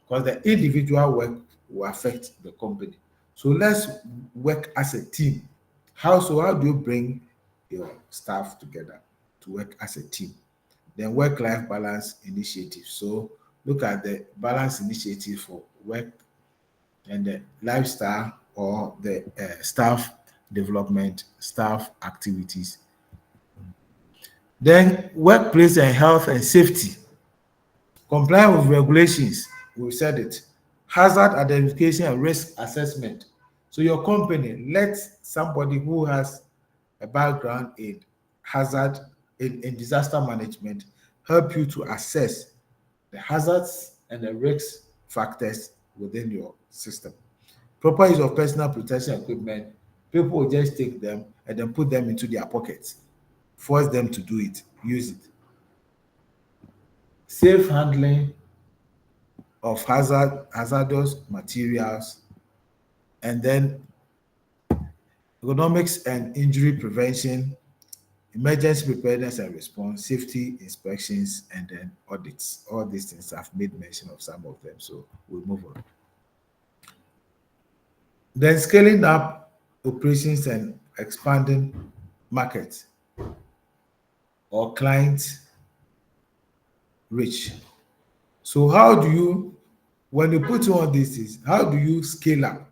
because the individual work will affect the company. So let's work as a team. How do you bring your staff together to work as a team? Then work-life balance initiative. So look at the balance initiative for work and the lifestyle or the staff development, staff activities. Then workplace and health and safety. Comply with regulations. We said it. Hazard identification and risk assessment. So your company, let somebody who has a background in hazard in disaster management help you to assess the hazards and the risk factors within your system. Proper use of personal protection equipment. People will just take them and then put them into their pockets, force them to do it, use it. Safe handling of hazardous materials, and then economics and injury prevention, emergency preparedness and response, safety inspections, and then audits. All these things I've made mention of some of them, so we'll move on. Then scaling up operations and expanding market or client reach. So how do you When you put on these things, how do you scale up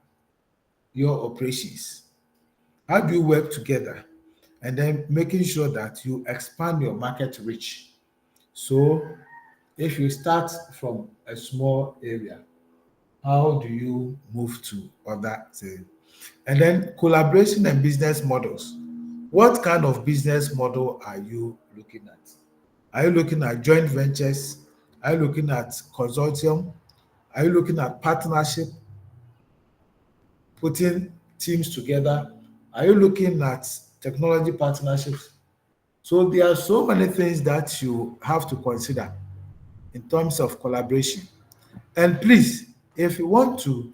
your operations? How do you work together? And then making sure that you expand your market reach. So if you start from a small area, how do you move to other things? And then collaboration and business models. What kind of business model are you looking at? Are you looking at joint ventures? Are you looking at consortium? Are you looking at partnership, putting teams together? Are you looking at technology partnerships? So there are so many things that you have to consider in terms of collaboration. And please, if you want to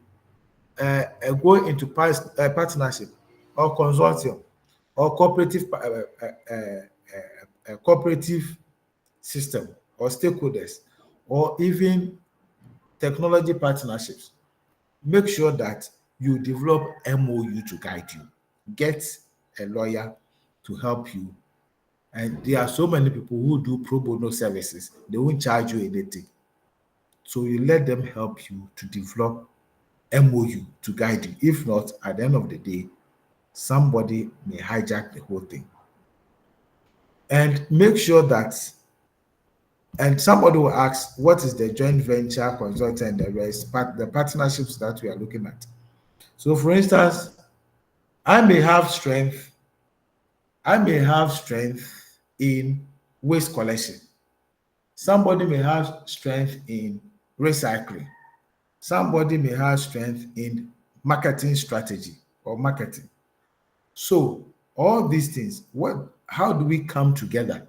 go into partnership or consortium or cooperative system or stakeholders or even technology partnerships, make sure that you develop MOU to guide you. Get a lawyer to help you. And there are so many people who do pro bono services, they won't charge you anything. So you let them help you to develop MOU to guide you. If not, at the end of the day, somebody may hijack the whole thing. And make sure that, and somebody will ask, what is the joint venture consultant, the rest, the partnerships that we are looking at? So, for instance, I may have strength, I may have strength in waste collection. Somebody may have strength in recycling. Somebody may have strength in marketing strategy or marketing. So all these things, how do we come together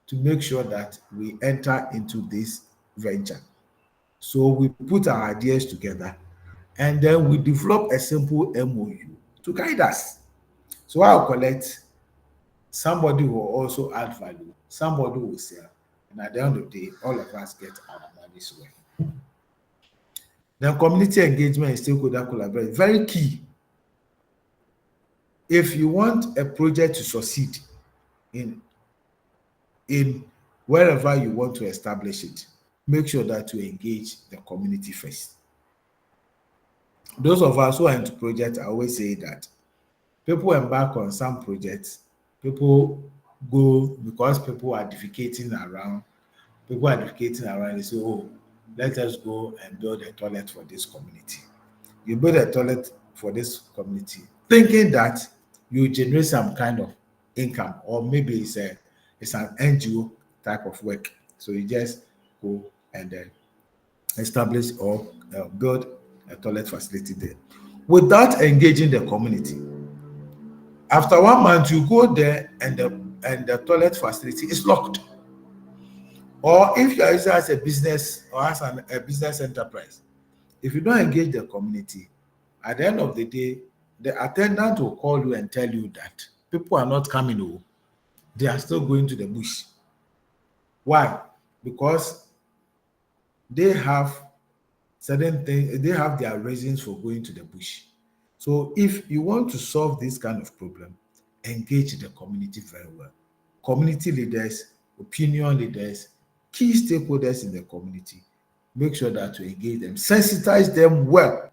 to make sure that we enter into this venture? So we put our ideas together and then we develop a simple MOU to guide us. So I'll collect, somebody will also add value, somebody will sell, and at the end of the day, all of us get our money's worth. Then community engagement and stakeholder collaboration, very key. If you want a project to succeed in in wherever you want to establish it, make sure that you engage the community first. Those of us who are into projects, I always say that people embark on some projects, people go because people are defecating around, they say, oh, let us go and build a toilet for this community. You build a toilet for this community, thinking that you generate some kind of income, or maybe it's an NGO type of work. So you just go and establish or build a toilet facility there without engaging the community. After 1 month, you go there and the toilet facility is locked. Or if you are using as a business or as a business enterprise, if you don't engage the community, at the end of the day, the attendant will call you and tell you that people are not coming home. They are still going to the bush. Why? Because they have certain things, they have their reasons for going to the bush. So if you want to solve this kind of problem, engage the community very well. Community leaders, opinion leaders, key stakeholders in the community, make sure that you engage them, sensitize them well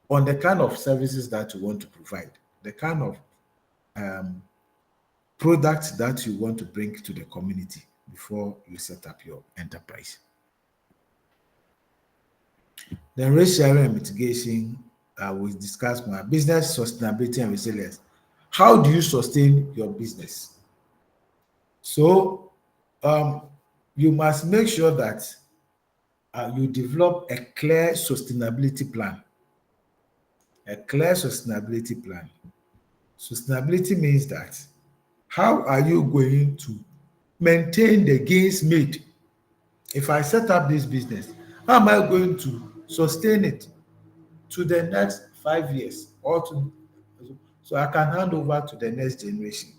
on the kind of services that you want to provide, the kind of products that you want to bring to the community before you set up your enterprise. Then risk sharing and mitigation, we discussed more. Business sustainability and resilience. How do you sustain your business? So you must make sure that you develop a clear sustainability plan. A clear sustainability plan. Sustainability means that how are you going to maintain the gains made? If I set up this business, how am I going to sustain it to the next 5 years or so I can hand over to the next generation?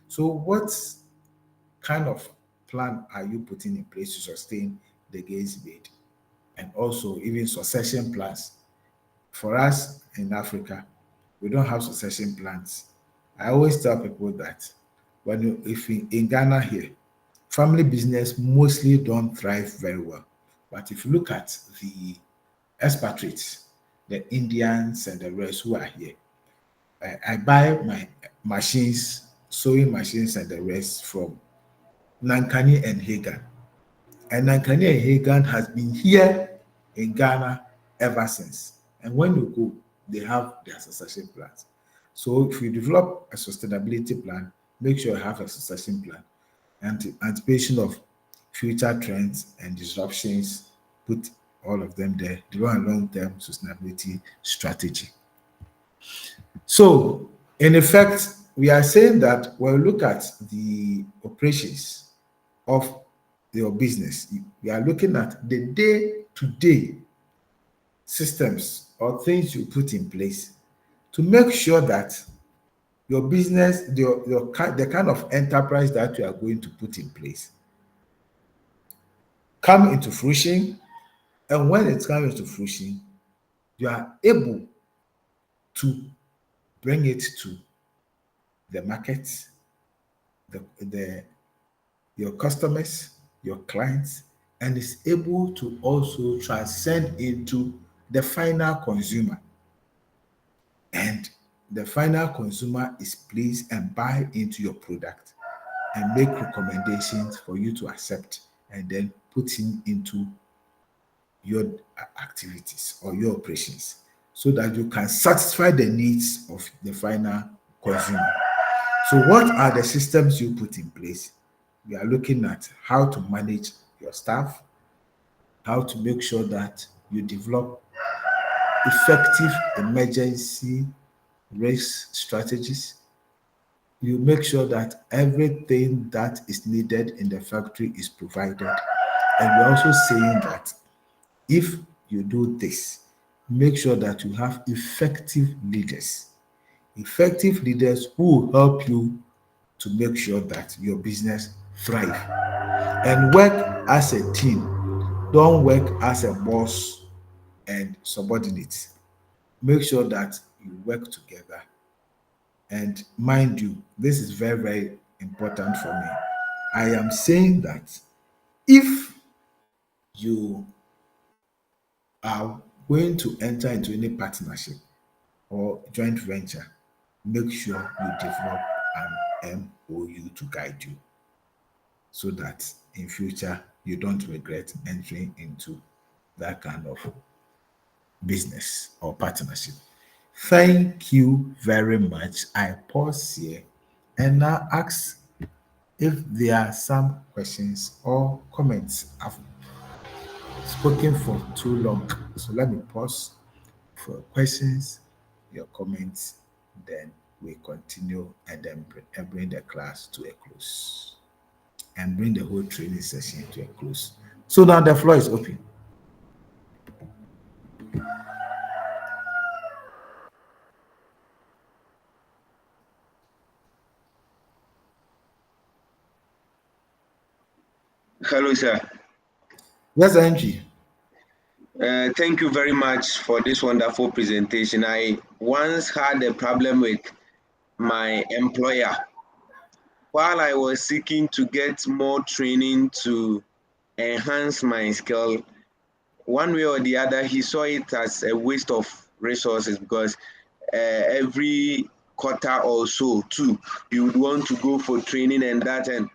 So what kind of plan are you putting in place to sustain the gains made? And also even succession plans. For us in Africa, we don't have succession plans. I always tell people that if in Ghana here, family business mostly don't thrive very well. But if you look at the expatriates, the Indians and the rest who are here. I buy my machines, sewing machines and the rest from Nankani and Hagan. And Nankani and Hagan has been here in Ghana ever since. And when you go, they have their succession plans. So if you develop a sustainability plan, make sure you have a succession plan. Anticipation of future trends and disruptions, put all of them there. Develop a long-term sustainability strategy. So, in effect, we are saying that when we look at the operations of your business, we are looking at the day-to-day systems or things you put in place to make sure that your business, the kind of enterprise that you are going to put in place, come into fruition. And when it comes into fruition, you are able to bring it to the market, the your customers, your clients, and is able to also transcend into the final consumer. And the final consumer is pleased and buy into your product and make recommendations for you to accept and then put into your activities or your operations so that you can satisfy the needs of the final consumer. So, what are the systems you put in place? We are looking at how to manage your staff, how to make sure that you develop effective emergency risk strategies. You make sure that everything that is needed in the factory is provided. And we're also saying that if you do this, make sure that you have effective leaders who will help you to make sure that your business thrive and work as a team. Don't work as a boss and subordinates. Make sure that you work together. And mind you, this is very, very important for me. I am saying that if you are going to enter into any partnership or joint venture, make sure you develop an MOU to guide you so that in future you don't regret entering into that kind of business or partnership. Thank you very much. I pause here and now ask if there are some questions or comments. I've spoken for too long, so let me pause for questions, your comments, then we continue and then bring the class to a close and bring the whole training session to a close. So now the floor is open. Hello, sir. Yes, Angie. Thank you very much for this wonderful presentation. I once had a problem with my employer while I was seeking to get more training to enhance my skill. One way or the other, he saw it as a waste of resources because every quarter or so, too, you would want to go for training and that, and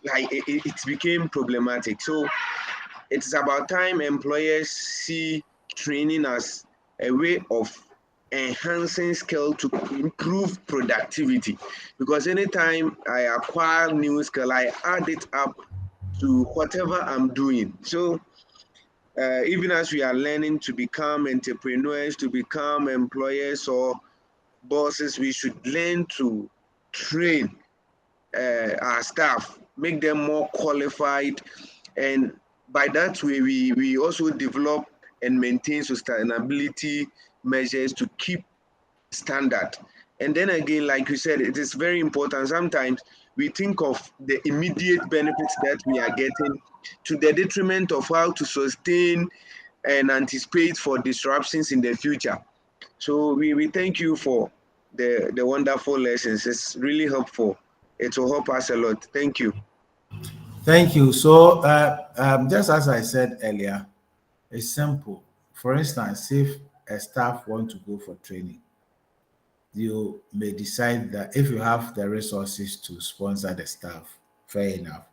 like it became problematic. So it's about time employers see training as a way of enhancing skill to improve productivity, because anytime I acquire new skill, I add it up to whatever I'm doing. So even as we are learning to become entrepreneurs, to become employers or bosses, we should learn to train our staff, make them more qualified, and by that way, we also develop and maintain sustainability measures to keep standard. And then again, like you said, it is very important. Sometimes we think of the immediate benefits that we are getting to the detriment of how to sustain and anticipate for disruptions in the future. So we thank you for the wonderful lessons. It's really helpful. It will help us a lot. Thank you. Thank you. So, just as I said earlier, It's simple. For instance, if a staff want to go for training, you may decide that if you have the resources to sponsor the staff, fair enough.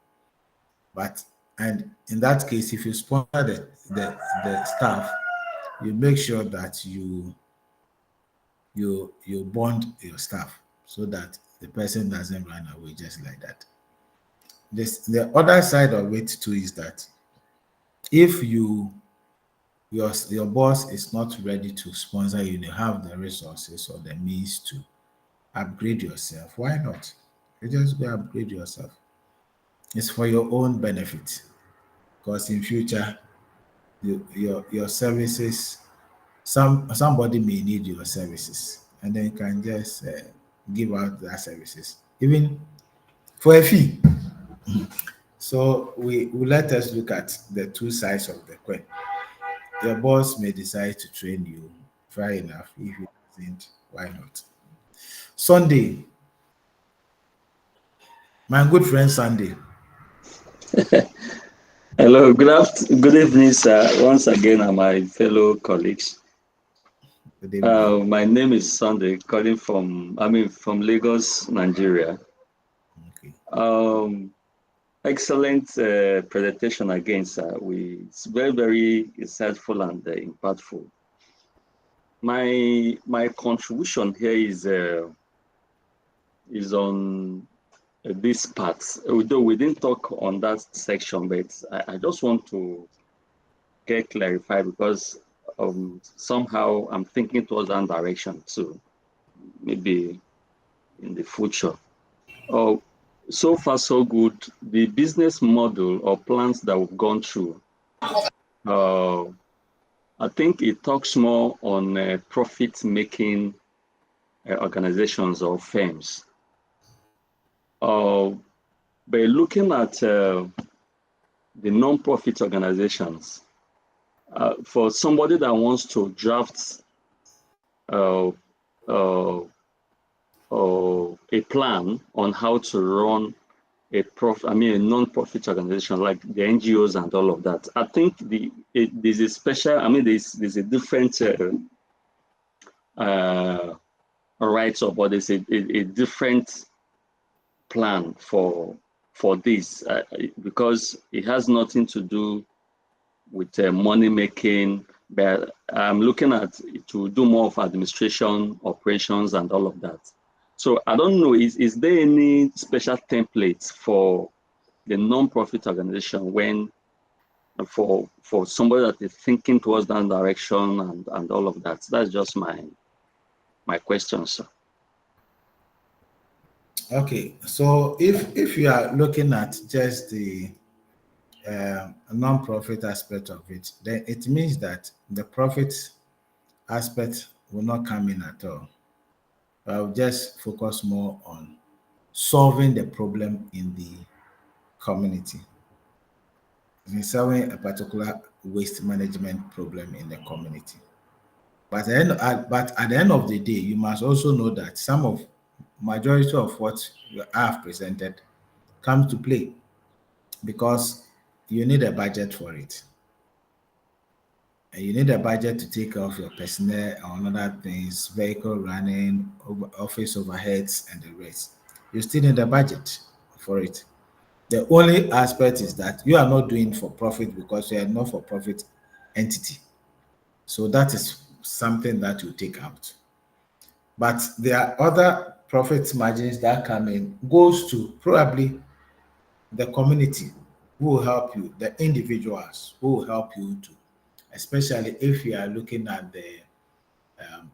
But and in that case, if you sponsor the staff, you make sure that you bond your staff so that the person doesn't run away just like that. This the other side of it too is that if your boss is not ready to sponsor you, you have the resources or the means to upgrade yourself. Why not? You just go upgrade yourself. It's for your own benefit because in future your services somebody may need your services and then you can just give out their services even for a fee. So we let us look at the two sides of the coin. Your boss may decide to train you, fair enough. If he doesn't, why not? Sunday, my good friend Sunday. Hello, good evening, sir. Once again, and my fellow colleagues. Good evening. My name is Sunday, calling from Lagos, Nigeria. Okay. Excellent presentation again, sir. It's very, very insightful and impactful. My contribution here is on this part. Although we didn't talk on that section, but I just want to get clarified because somehow I'm thinking towards that direction too, maybe in the future. Oh, so far so good. The business model or plans that we've gone through, uh, I think it talks more on profit-making organizations or firms. By looking at the non-profit organizations, for somebody that wants to draft uh, uh, a plan on how to run a non-profit organization like the NGOs and all of that. I think there's a special, there's a different rights or but there's a different plan for this because it has nothing to do with money making, but I'm looking at to do more of administration, operations, and all of that. So I don't know, is there any special templates for the non-profit organization when for somebody that is thinking towards that direction and all of that? That's just my question, sir. Okay. So if you are looking at just the non-profit aspect of it, then it means that the profit aspect will not come in at all. I'll just focus more on solving the problem in the community, in solving a particular waste management problem in the community. But at the end of the day, you must also know that some of majority of what I have presented comes to play because you need a budget for it. And you need a budget to take care of your personnel and other things, vehicle running, office overheads, and the rest. You still need a budget for it. The only aspect is that you are not doing for profit because you are not for profit entity. So that is something that you take out. But there are other profit margins that come in, goes to probably the community who will help you, the individuals who will help you to, especially if you are looking at the um,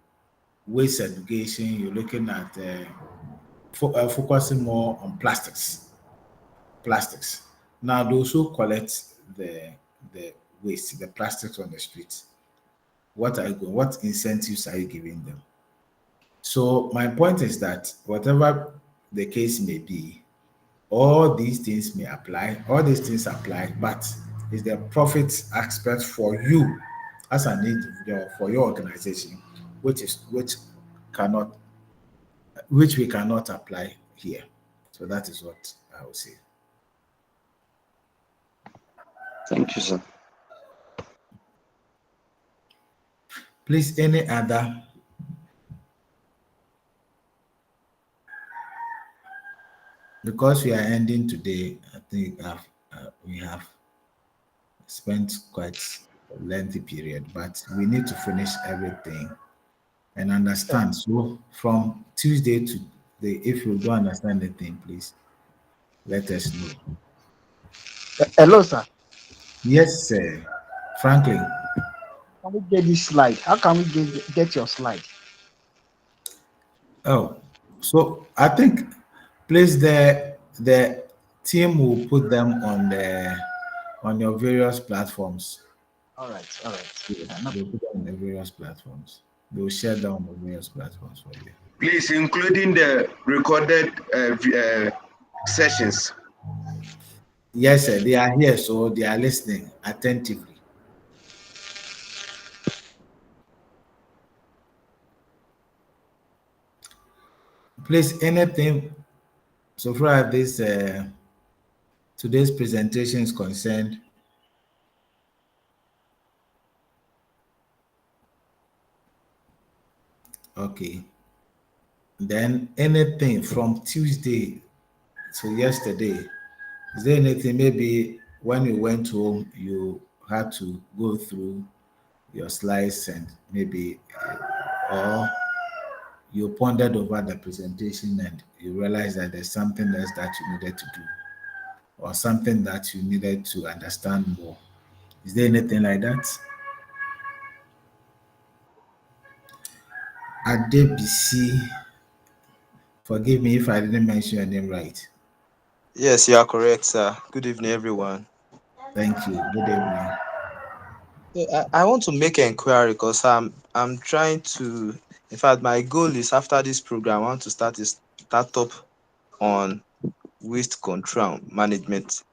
waste segregation, you're looking at focusing more on plastics. Now, those who collect the waste, the plastics on the streets, what incentives are you giving them? So my point is that whatever the case may be, all these things may apply, all these things apply, but it's the profit aspect for you as an individual, for your organization, cannot which we cannot apply here. So that is what I would say. Thank you, sir. Please, any other? Because we are ending today, I think we have spent quite a lengthy period, but we need to finish everything and understand. So from Tuesday to the, if you don't understand anything, please let us know. Hello, sir. Yes, sir. Franklin. Can we get this slide? How can we get your slide? Oh, so I think please the team will put them on your various platforms. All right, all right. No, They'll put them on the various platforms. They'll share them on the various platforms for you. Please, including the recorded sessions. Yes, sir. They are here, so they are listening attentively. Please, anything so far as this today's presentation is concerned. Okay. Then anything from Tuesday to yesterday, is there anything maybe when you went home you had to go through your slides and maybe or you pondered over the presentation and you realized that there's something else that you needed to do or something that you needed to understand more? Is there anything like that? Adebisi, forgive me if I didn't mention your name right. Yes, you are correct, sir. Good evening, everyone. Thank you. Good evening. So I want to make an inquiry because I'm trying to. In fact, my goal is after this program, I want to start a startup on waste control and management,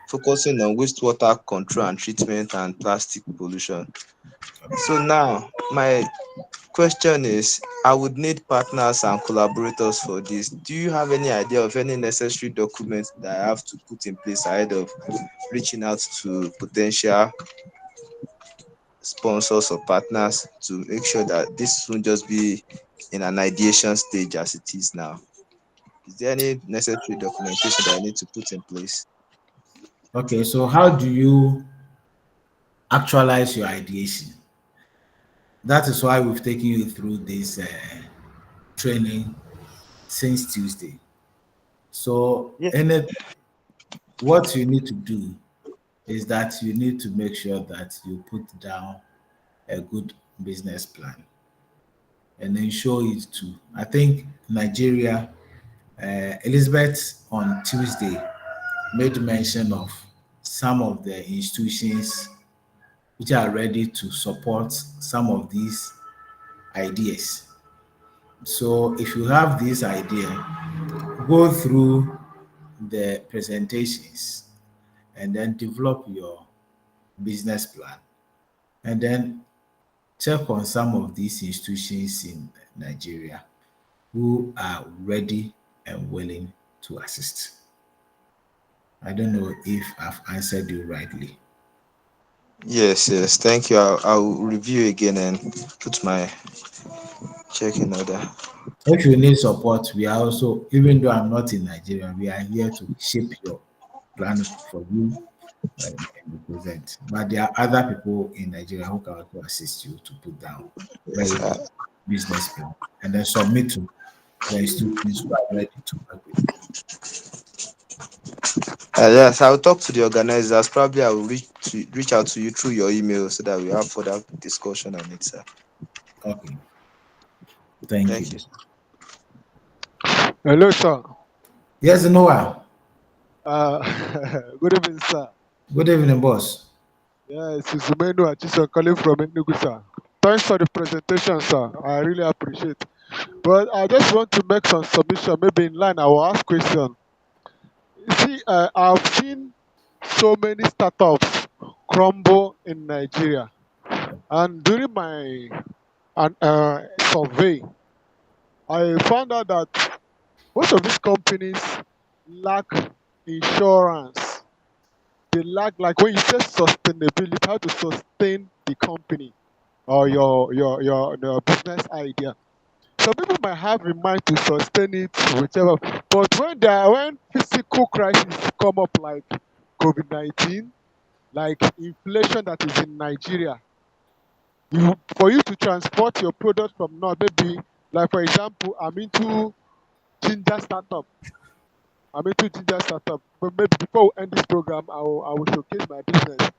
focusing on wastewater control and treatment and plastic pollution. So now my question is, I would need partners and collaborators for this. Do you have any idea of any necessary documents that I have to put in place ahead of reaching out to potential sponsors or partners to make sure that this won't just be in an ideation stage as it is now? Is there any necessary documentation that I need to put in place? Okay, so how do you actualize your ideation? That is why we've taken you through this training since Tuesday. So, Yeah. what you need to do is that you need to make sure that you put down a good business plan and then show it to. I think Nigeria, Elizabeth on Tuesday made mention of some of the institutions which are ready to support some of these ideas. So if you have this idea, go through the presentations and then develop your business plan and then check on some of these institutions in Nigeria who are ready and willing to assist. I don't know if I've answered you rightly. Yes, yes. Thank you. I'll review again and put my check in order. If you need support, we are also, even though I'm not in Nigeria, we are here to shape your plan for you and present. But there are other people in Nigeria who can also assist you to put down Yes. very good business plan and then submit to the institutions who are ready to work with you. Yes, I'll talk to the organizers. Probably I will reach out to you through your email so that we have further discussion on it, sir. Okay, thank Thank you. you. Hello, sir. Yes, Noah. Uh, good evening, sir. Good evening, boss. Yes, it's Umenu Achisa calling from Enugu, sir. Thanks for the presentation, sir. I really appreciate. But I just want to make some submission. Maybe in line, I will ask question. You see, I've seen so many startups crumble in Nigeria, and during my survey, I found out that most of these companies lack insurance. They lack, like when you say sustainability, how to sustain the company. or your business idea. Some people might have in mind to sustain it, whichever. But when physical crises come up like COVID-19, like inflation that is in Nigeria, for you to transport your product from north, maybe like for example, ginger startup. I'm into ginger startup. But maybe before we end this program, I will showcase my business.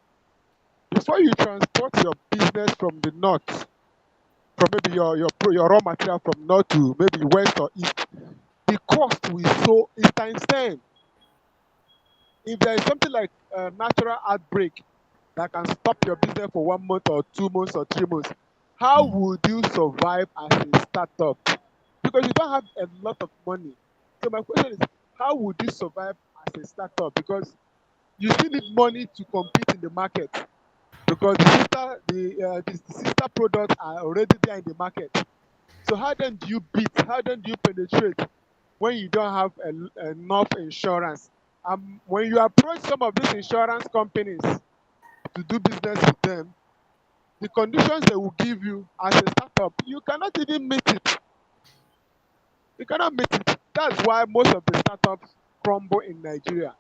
Before you transport your business from the north, from maybe your raw material from north to maybe west or east, the cost will so is times 10. If there is something like a natural outbreak that can stop your business for 1 month or 2 months or 3 months, how would you survive as a startup? Because you don't have a lot of money. So my question is, how would you survive as a startup? Because you still need money to compete in the market. Because the sister products are already there in the market. So how then do you beat? How then do you penetrate when you don't have enough insurance? When you approach some of these insurance companies to do business with them, the conditions they will give you as a startup, you cannot even meet it. You cannot meet it. That's why most of the startups crumble in Nigeria.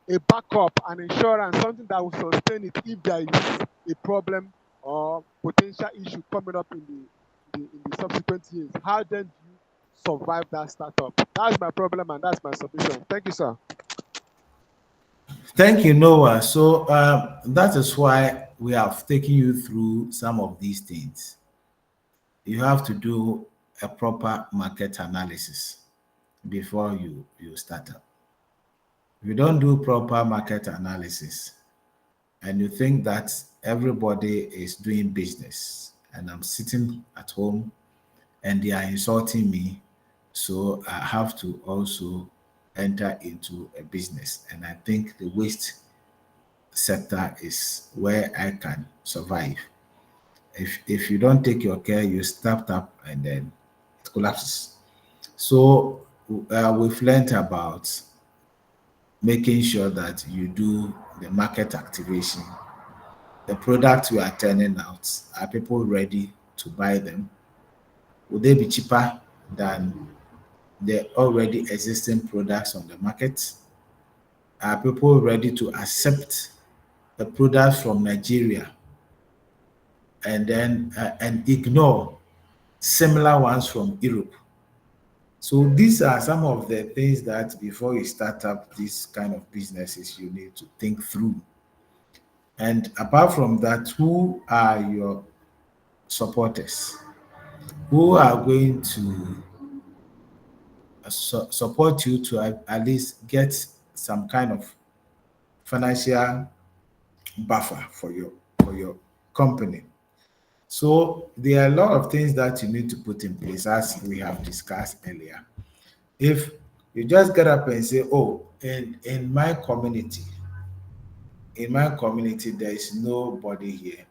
A backup, an insurance, something that will sustain it if there is a problem or potential issue coming up in the subsequent years. How then do you survive that startup? That's my problem and that's my submission. Thank you, sir. Thank you, Noah. So that is why we have taken you through some of these things. You have to do a proper market analysis before you start up. If you don't do proper market analysis and you think that everybody is doing business and I'm sitting at home and they are insulting me, so I have to also enter into a business. And I think the waste sector is where I can survive. If you don't take your care, you start up and then it collapses. So we've learned about making sure that you do the market activation. The products we are turning out, are people ready to buy them? Will they be cheaper than the already existing products on the market? Are people ready to accept the products from Nigeria and ignore similar ones from Europe? So these are some of the things that before you start up these kind of businesses, you need to think through. And apart from that, who are your supporters? Who are going to support you to at least get some kind of financial buffer for your company? So there are a lot of things that you need to put in place, as we have discussed earlier. If you just get up and say, "Oh, in my community, there is nobody here,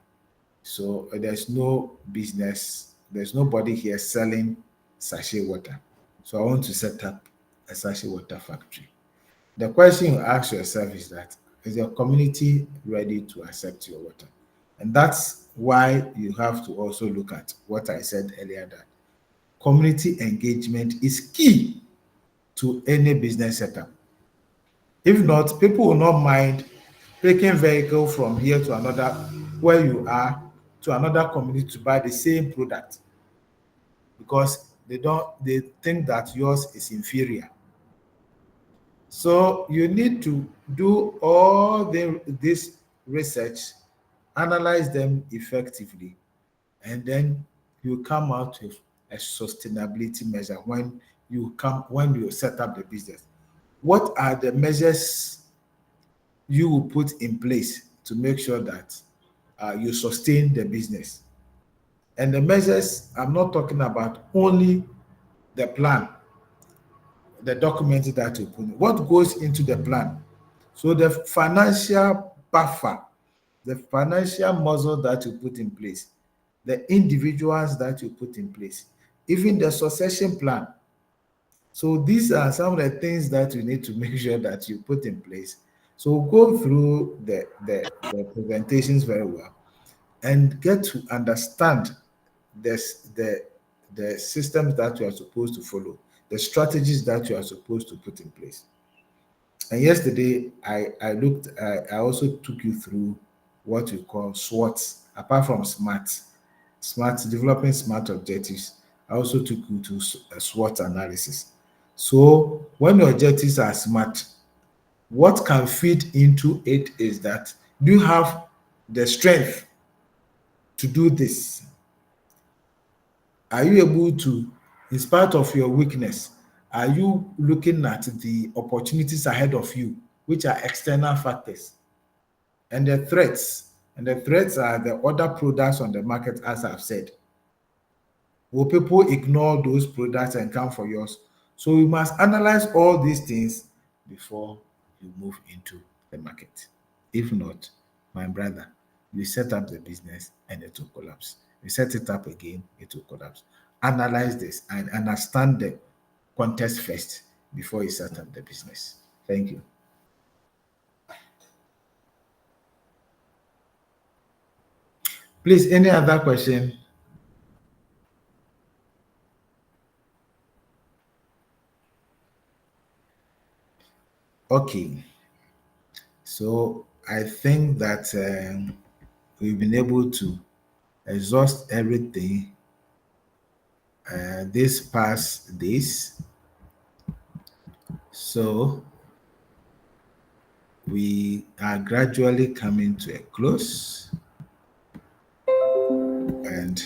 so there's no business, there's nobody here selling sachet water. So I want to set up a sachet water factory." The question you ask yourself is that, is your community ready to accept your water? And that's why you have to also look at what I said earlier, that community engagement is key to any business setup. If not, people will not mind taking vehicle from here to another, where you are, to another community to buy the same product, because they think that yours is inferior. So you need to do all this research, analyze them effectively, and then you come out with a sustainability measure when you set up the business. What are the measures you will put in place to make sure that you sustain the business? And the measures, I'm not talking about only the plan, the document that you put, what goes into the plan. So the financial buffer, the financial muscle that you put in place, the individuals that you put in place, even the succession plan. So these are some of the things that you need to make sure that you put in place. So go through the presentations very well. and get to understand this, the systems that you are supposed to follow, the strategies that you are supposed to put in place. And yesterday, I also took you through what we call SWOT, apart from SMART, developing smart objectives. I also took you to a SWOT analysis. So when your objectives are smart, what can feed into it is that, do you have the strength to do this? Are you able to, in spite of your weakness, are you looking at the opportunities ahead of you, which are external factors, and the threats? And the threats are the other products on the market, as I've said. Will people ignore those products and come for yours? So we must analyze all these things before you move into the market. If not, my brother, you set up the business and it will collapse. You set it up again, it will collapse. Analyze this and understand the context first before you set up the business. Thank you. Please, any other question? Okay. So I think that we've been able to exhaust everything these past days. So we are gradually coming to a close, and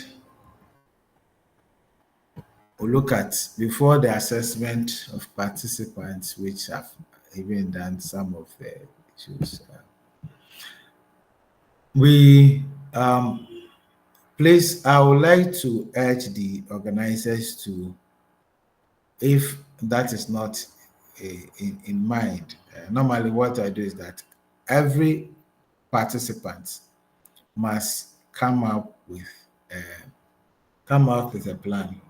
we'll look at before the assessment of participants, which have even done some of the issues. We please, I would like to urge the organizers to, if that is not in mind, normally what I do is that every participant must come up with a plan.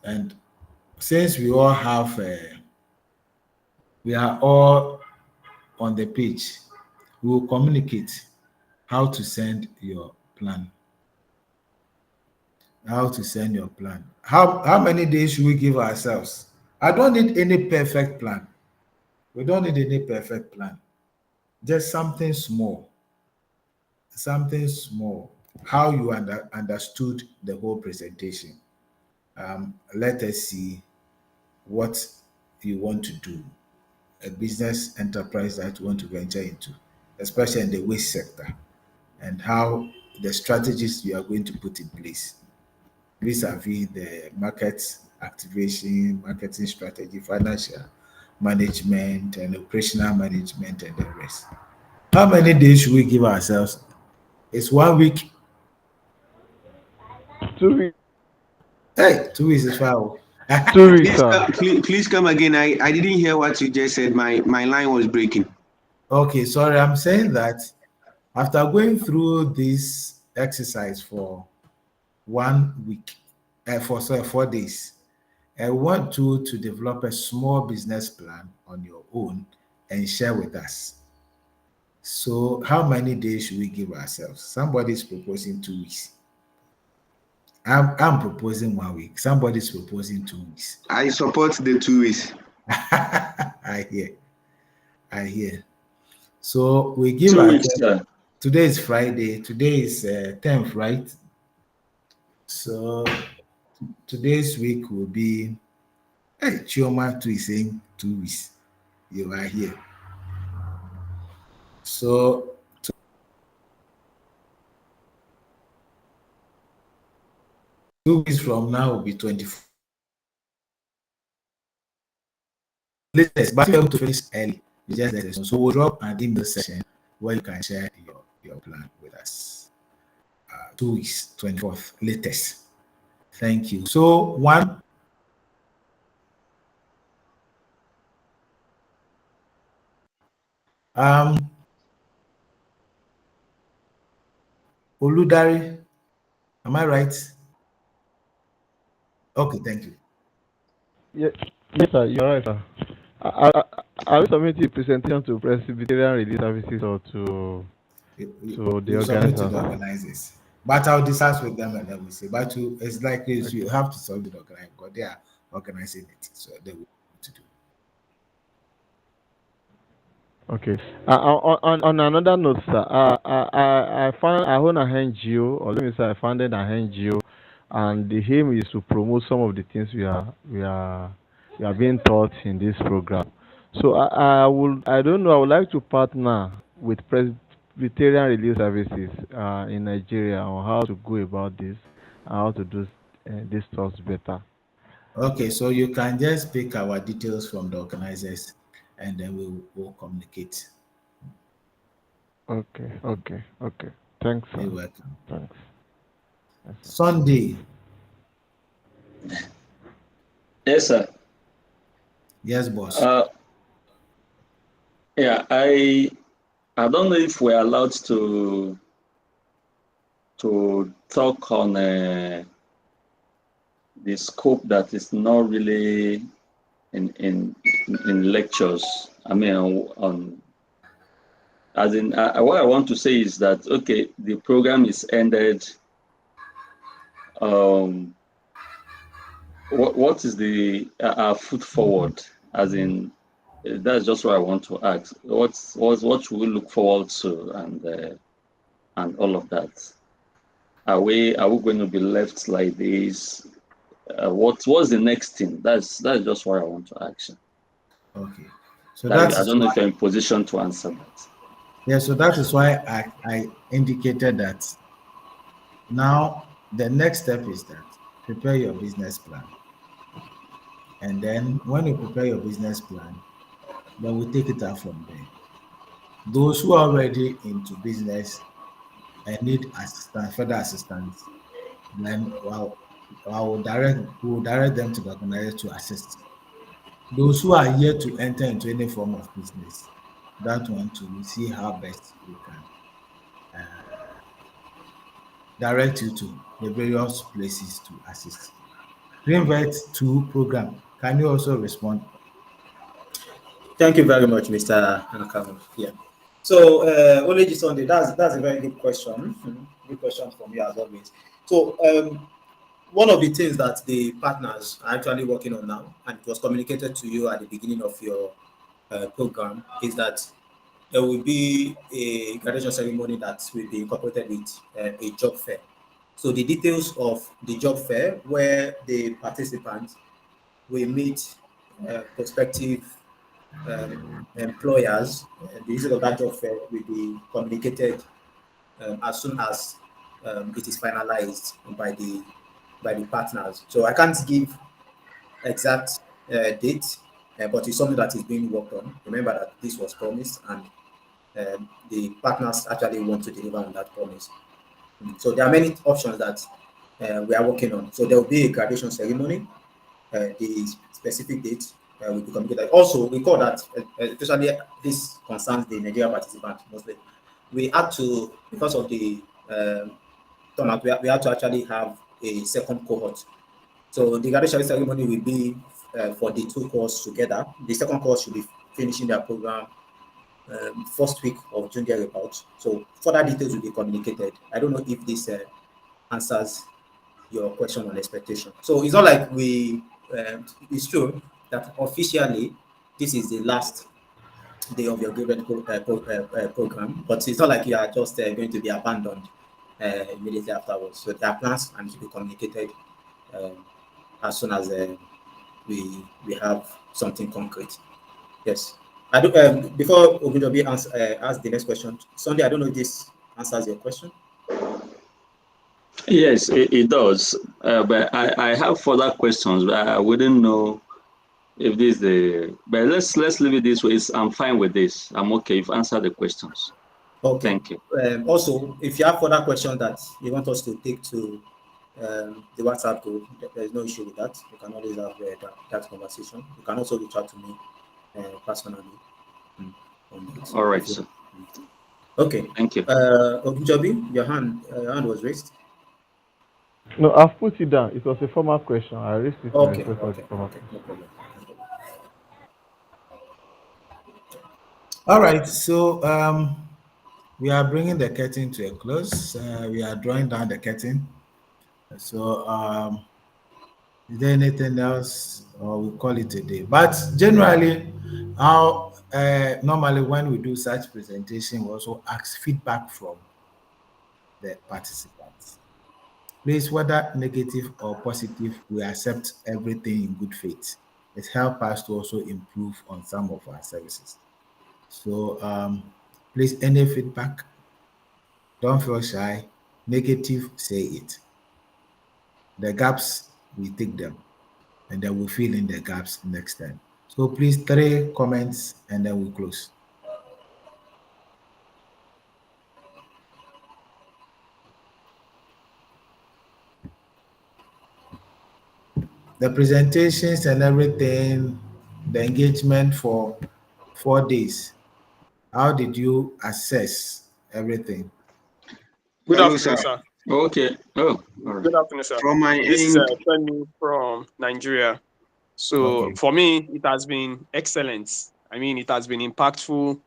And since we are all on the page, we will communicate how to send your plan. How to send your plan. How many days should we give ourselves? I don't need any perfect plan. We don't need any perfect plan. Just something small. Something small. How you understood the whole presentation. Let us see what you want to do, a business enterprise that you want to venture into, especially in the waste sector, and how the strategies you are going to put in place vis-a-vis the market activation, marketing strategy, financial management, and operational management, and the rest. How many days should we give ourselves? It's 1 week. 2 weeks. Hey, 2 weeks is far. 2 weeks, Please, sir. please come again. I didn't hear what you just said. My line was breaking. Okay, sorry. I'm saying that after going through this exercise for 1 week, for sorry, 4 days, I want you to develop a small business plan on your own and share with us. So, how many days should we give ourselves? Somebody is proposing 2 weeks. I'm proposing 1 week. Somebody's proposing 2 weeks. I support the 2 weeks. I hear. I hear. So we give 2 weeks, ourselves. sir. Today is Friday. Today is 10th, right? So today's week will be. Hey, Chioma too is saying 2 weeks. You are here. So 2 weeks from now will be 24. Latest, but you're able to finish early. You just let us know. So we'll drop an email session where you can share your plan with us. 2 weeks, 24th, latest. Thank you. So one. Oludari, am I right? Okay, thank you. Yeah, yes, sir. You're right, sir. Are we submitting a presentation to Presbyterian Relief Services or to? to the You submit to the organizers. organizers. But I'll discuss with them and then we see. But it's likely you Okay. have to submit to the organizer because they are organizing it. So they will to do. Okay. On another note, sir, I own an NGO, or let me say I founded an NGO, and the aim is to promote some of the things we are being taught in this program. So I don't know, I would like to partner with Presbyterian Relief Services in Nigeria on how to go about this and how to do these stuff better. Okay, so you can just pick our details from the organizers and then we'll communicate. Okay, okay, okay. Thanks, sir. You're welcome. Thanks. Yes, sir. Sunday. Yes, sir. Yes, boss. Uh, yeah, I don't know if we're allowed to talk on the scope that is not really in in lectures. I mean, on as in what I want to say is that okay, the program is ended. Um, what is the our foot forward? As in, that's just what I want to ask. What should we look forward to, and all of that? Are we going to be left like this? What's the next thing? That's just what I want to ask. Okay. So That that I is don't know why if you're in position to answer that. yeah, so that is why I indicated that now the next step is that prepare your business plan. And then when you prepare your business plan, then we take it out from there. Those who are already into business and need assistance, further assistance, then we will direct them to the organizer to assist. Those who are yet to enter into any form of business, that one too, we see how best we can direct you to the various places to assist. Greenvet 2 program. Can you also respond? Thank you very much, Mr. Anakamu. Yeah. So, only this Sunday, that's a very good question. Good question from you as always. So, one of the things that the partners are actually working on now, and it was communicated to you at the beginning of your program, is that there will be a graduation ceremony that will be incorporated with a job fair. So, the details of the job fair, where the participants will meet prospective employers, the issue of that job fair will be communicated as soon as it is finalized by the partners. So I can't give exact date, but it's something that is being worked on. Remember that this was promised, and the partners actually want to deliver on that promise. So there are many options that we are working on. So there will be a graduation ceremony. The specific date will be communicated. Also, we call that, especially this concerns the Nigeria participant mostly. We had to, because of the turnout, we had to actually have a second cohort. So the graduation ceremony will be for the two courses together. The second course should be finishing their program first week of June thereabouts. So further details will be communicated. I don't know if this answers your question on expectation. So it's not like it's true that officially this is the last day of your graduate program, but it's not like you are just going to be abandoned immediately afterwards. So there are plans and it will be communicated um, as soon as we have something concrete. Yes. I do, before Ogunjobi ask the next question, Sunday, I don't know if this answers your question. Yes, it does. But I have further questions, but I wouldn't know if this is the. But let's leave it this way. I'm fine with this. I'm okay. You've answered the questions. Okay. Thank you. Also, if you have further questions that you want us to take to the WhatsApp group, there's no issue with that. You can always have that conversation. You can also reach out to me personally on that. All right, If you, sir. okay. Thank you. Ogunjobi, your hand was raised. No, I've put it down. It was a formal question. I raised it in Okay, respect of the okay, formal okay, no question. problem. No problem. All right. So we are bringing the curtain to a close. We are drawing down the curtain. So, is there anything else, or we call it a day? But generally, how normally when we do such presentation, we also ask feedback from the participants. Please, whether negative or positive, we accept everything in good faith. It helps us to also improve on some of our services. So, please, any feedback, don't feel shy. Negative, say it. The gaps, we take them, and then we fill in the gaps next time. So, please, three comments, and then we close. The presentations and everything, the engagement for 4 days. How did you assess everything? Good Hello, sir. afternoon, sir. Okay. Oh, all right. Good afternoon, sir. From my This is end, Femi from Nigeria. So Okay. for me, it has been excellent. I mean, it has been impactful.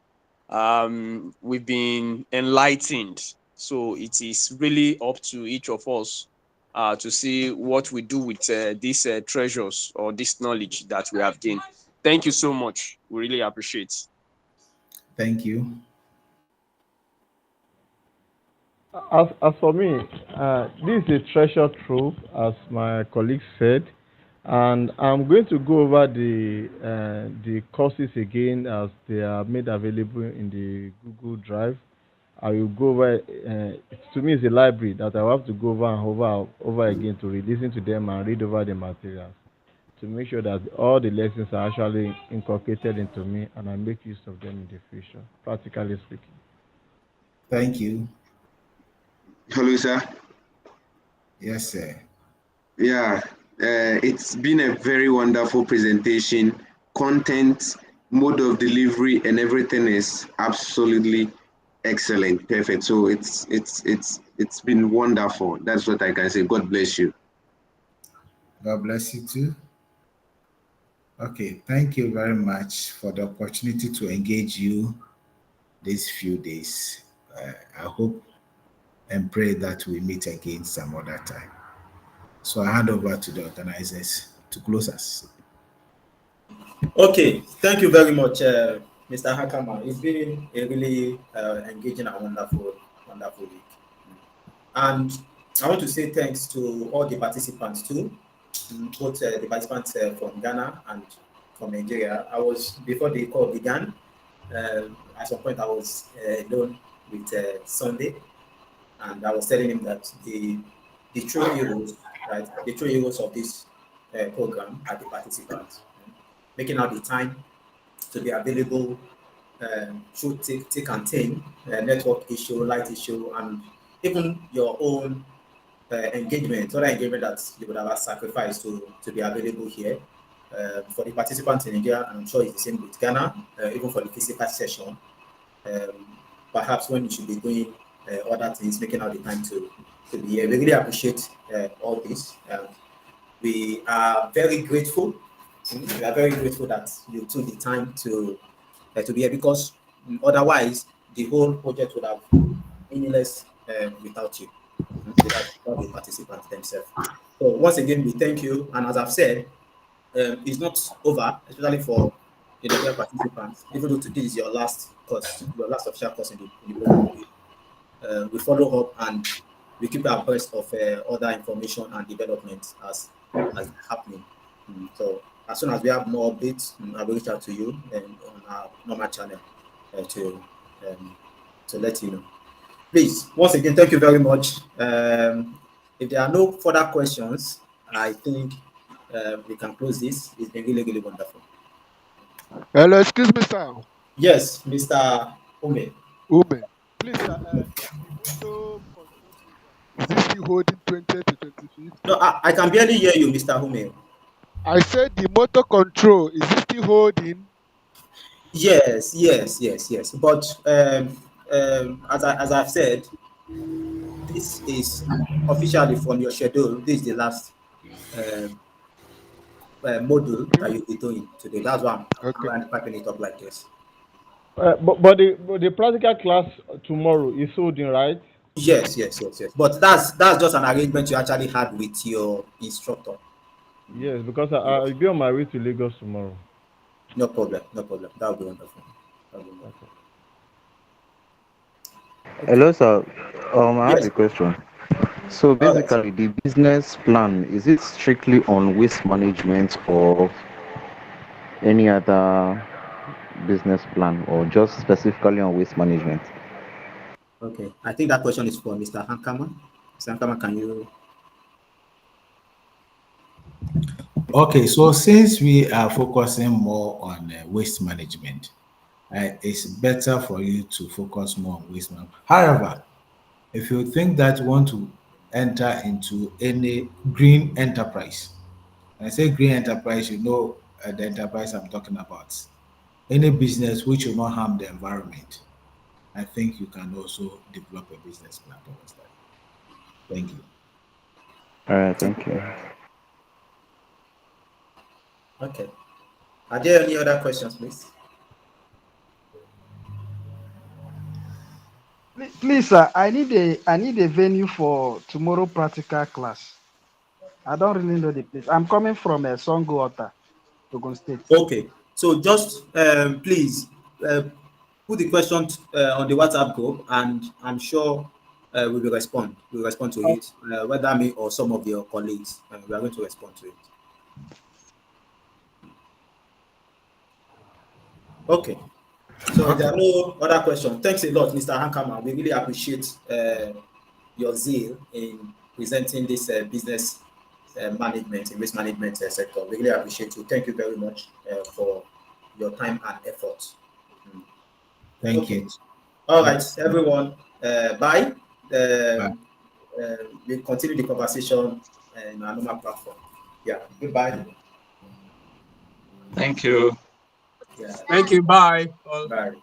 We've been enlightened. So it is really up to each of us to see what we do with these treasures or this knowledge that we have gained. Thank you so much. We really appreciate. Thank you. As for me, this is a treasure trove, as my colleague said, and I'm going to go over the courses again as they are made available in the Google Drive. I will go over. To me, it's a library that I have to go over and over again to listen to them and read over the materials to make sure that all the lessons are actually inculcated into me and I make use of them in the future, practically speaking. Thank you. hello, sir. Yes, sir. Yeah, it's been a very wonderful presentation. Content, mode of delivery, and everything is absolutely excellent, perfect. So it's been wonderful. That's what I can say. God bless you. God bless you too. Okay, thank you very much for the opportunity to engage you these few days. I hope and pray that we meet again some other time. So I hand over to the organizers to close us. Okay, thank you very much, Mr. Hakama. It's been a really engaging and wonderful week. And I want to say thanks to all the participants too, both the participants from Ghana and from Nigeria. I was, before the call began, at some point I was alone with Sunday, and I was telling him that the true heroes, right, the true heroes of this program are the participants, making out the time to be available through thick and thin, network issue, light issue, and even your own engagement, other engagement that you would have sacrificed to be available here. For the participants in India, and I'm sure it's the same with Ghana, even for the physical session, perhaps when you should be doing other things, making out the time to be here. We really appreciate all this. We are very grateful. We are very grateful that you took the time to be here, because otherwise the whole project would have been meaningless without you, without the participants themselves. So once again, we thank you. And as I've said, it's not over, especially for the Nigerian participants. Even though today is your last course, your last official course in the program, we follow up and we keep abreast of other information and developments as happening. So as soon as we have more updates, I will reach out to you on our normal channel um, to let you know. Please, once again, thank you very much. If there are no further questions, I think we can close this. It's been really, really wonderful. Hello, excuse me, sir. Yes, Mr. Ome. Ume. Please, sir, the motto control program, is this still holding 20th to 25th? No, I can barely hear you, Mr. Ome. I said the motor control, is it still holding? Yes. But as I've said, this is officially from your schedule. This is the last um, module that Okay. you'll be doing today. That's why Okay. I'm piping it up like this. But the practical class tomorrow is holding, right? Yes. But that's just an arrangement you actually had with your instructor. Yes, because Yes. I'll be on my way to Lagos tomorrow. No problem. No problem. That would be wonderful. That would be wonderful. Okay. Okay. Hello, sir. I have Yes. a question. So All right. basically, the business plan, is it strictly on waste management or any other business plan, or just specifically on waste management? Okay. I think that question is for Mr. Hankama. Mr. Hankama, can you? Okay, so since we are focusing more on waste management, it's better for you to focus more on waste management. However, if you think that you want to enter into any green enterprise, when I say green enterprise, you know the enterprise I'm talking about. Any business which will not harm the environment, I think you can also develop a business plan towards that. Thank you. All right, Thank thank you you. very much. Okay. Are there any other questions, please? Please, sir, I need a venue for tomorrow practical class. I don't really know the place. I'm coming from Songo Ota, Ogun State. Okay. So just please uh, put the question on the WhatsApp group, and I'm sure we will respond. We'll respond to Oh, it, whether me or some of your colleagues. We are going to respond to it. Okay. So there Okay. are no other questions. Thanks a lot, Mr. Hankama. We really appreciate your zeal in presenting this business management, in risk management sector. We really appreciate you. Thank you very much for your time and effort. Mm. Thank Okay. you. All right, Yes. everyone. Bye. Bye. Um, we'll continue the conversation in our normal platform. Yeah. Goodbye. Thank you. Yeah. Thank you. Bye. All. Bye.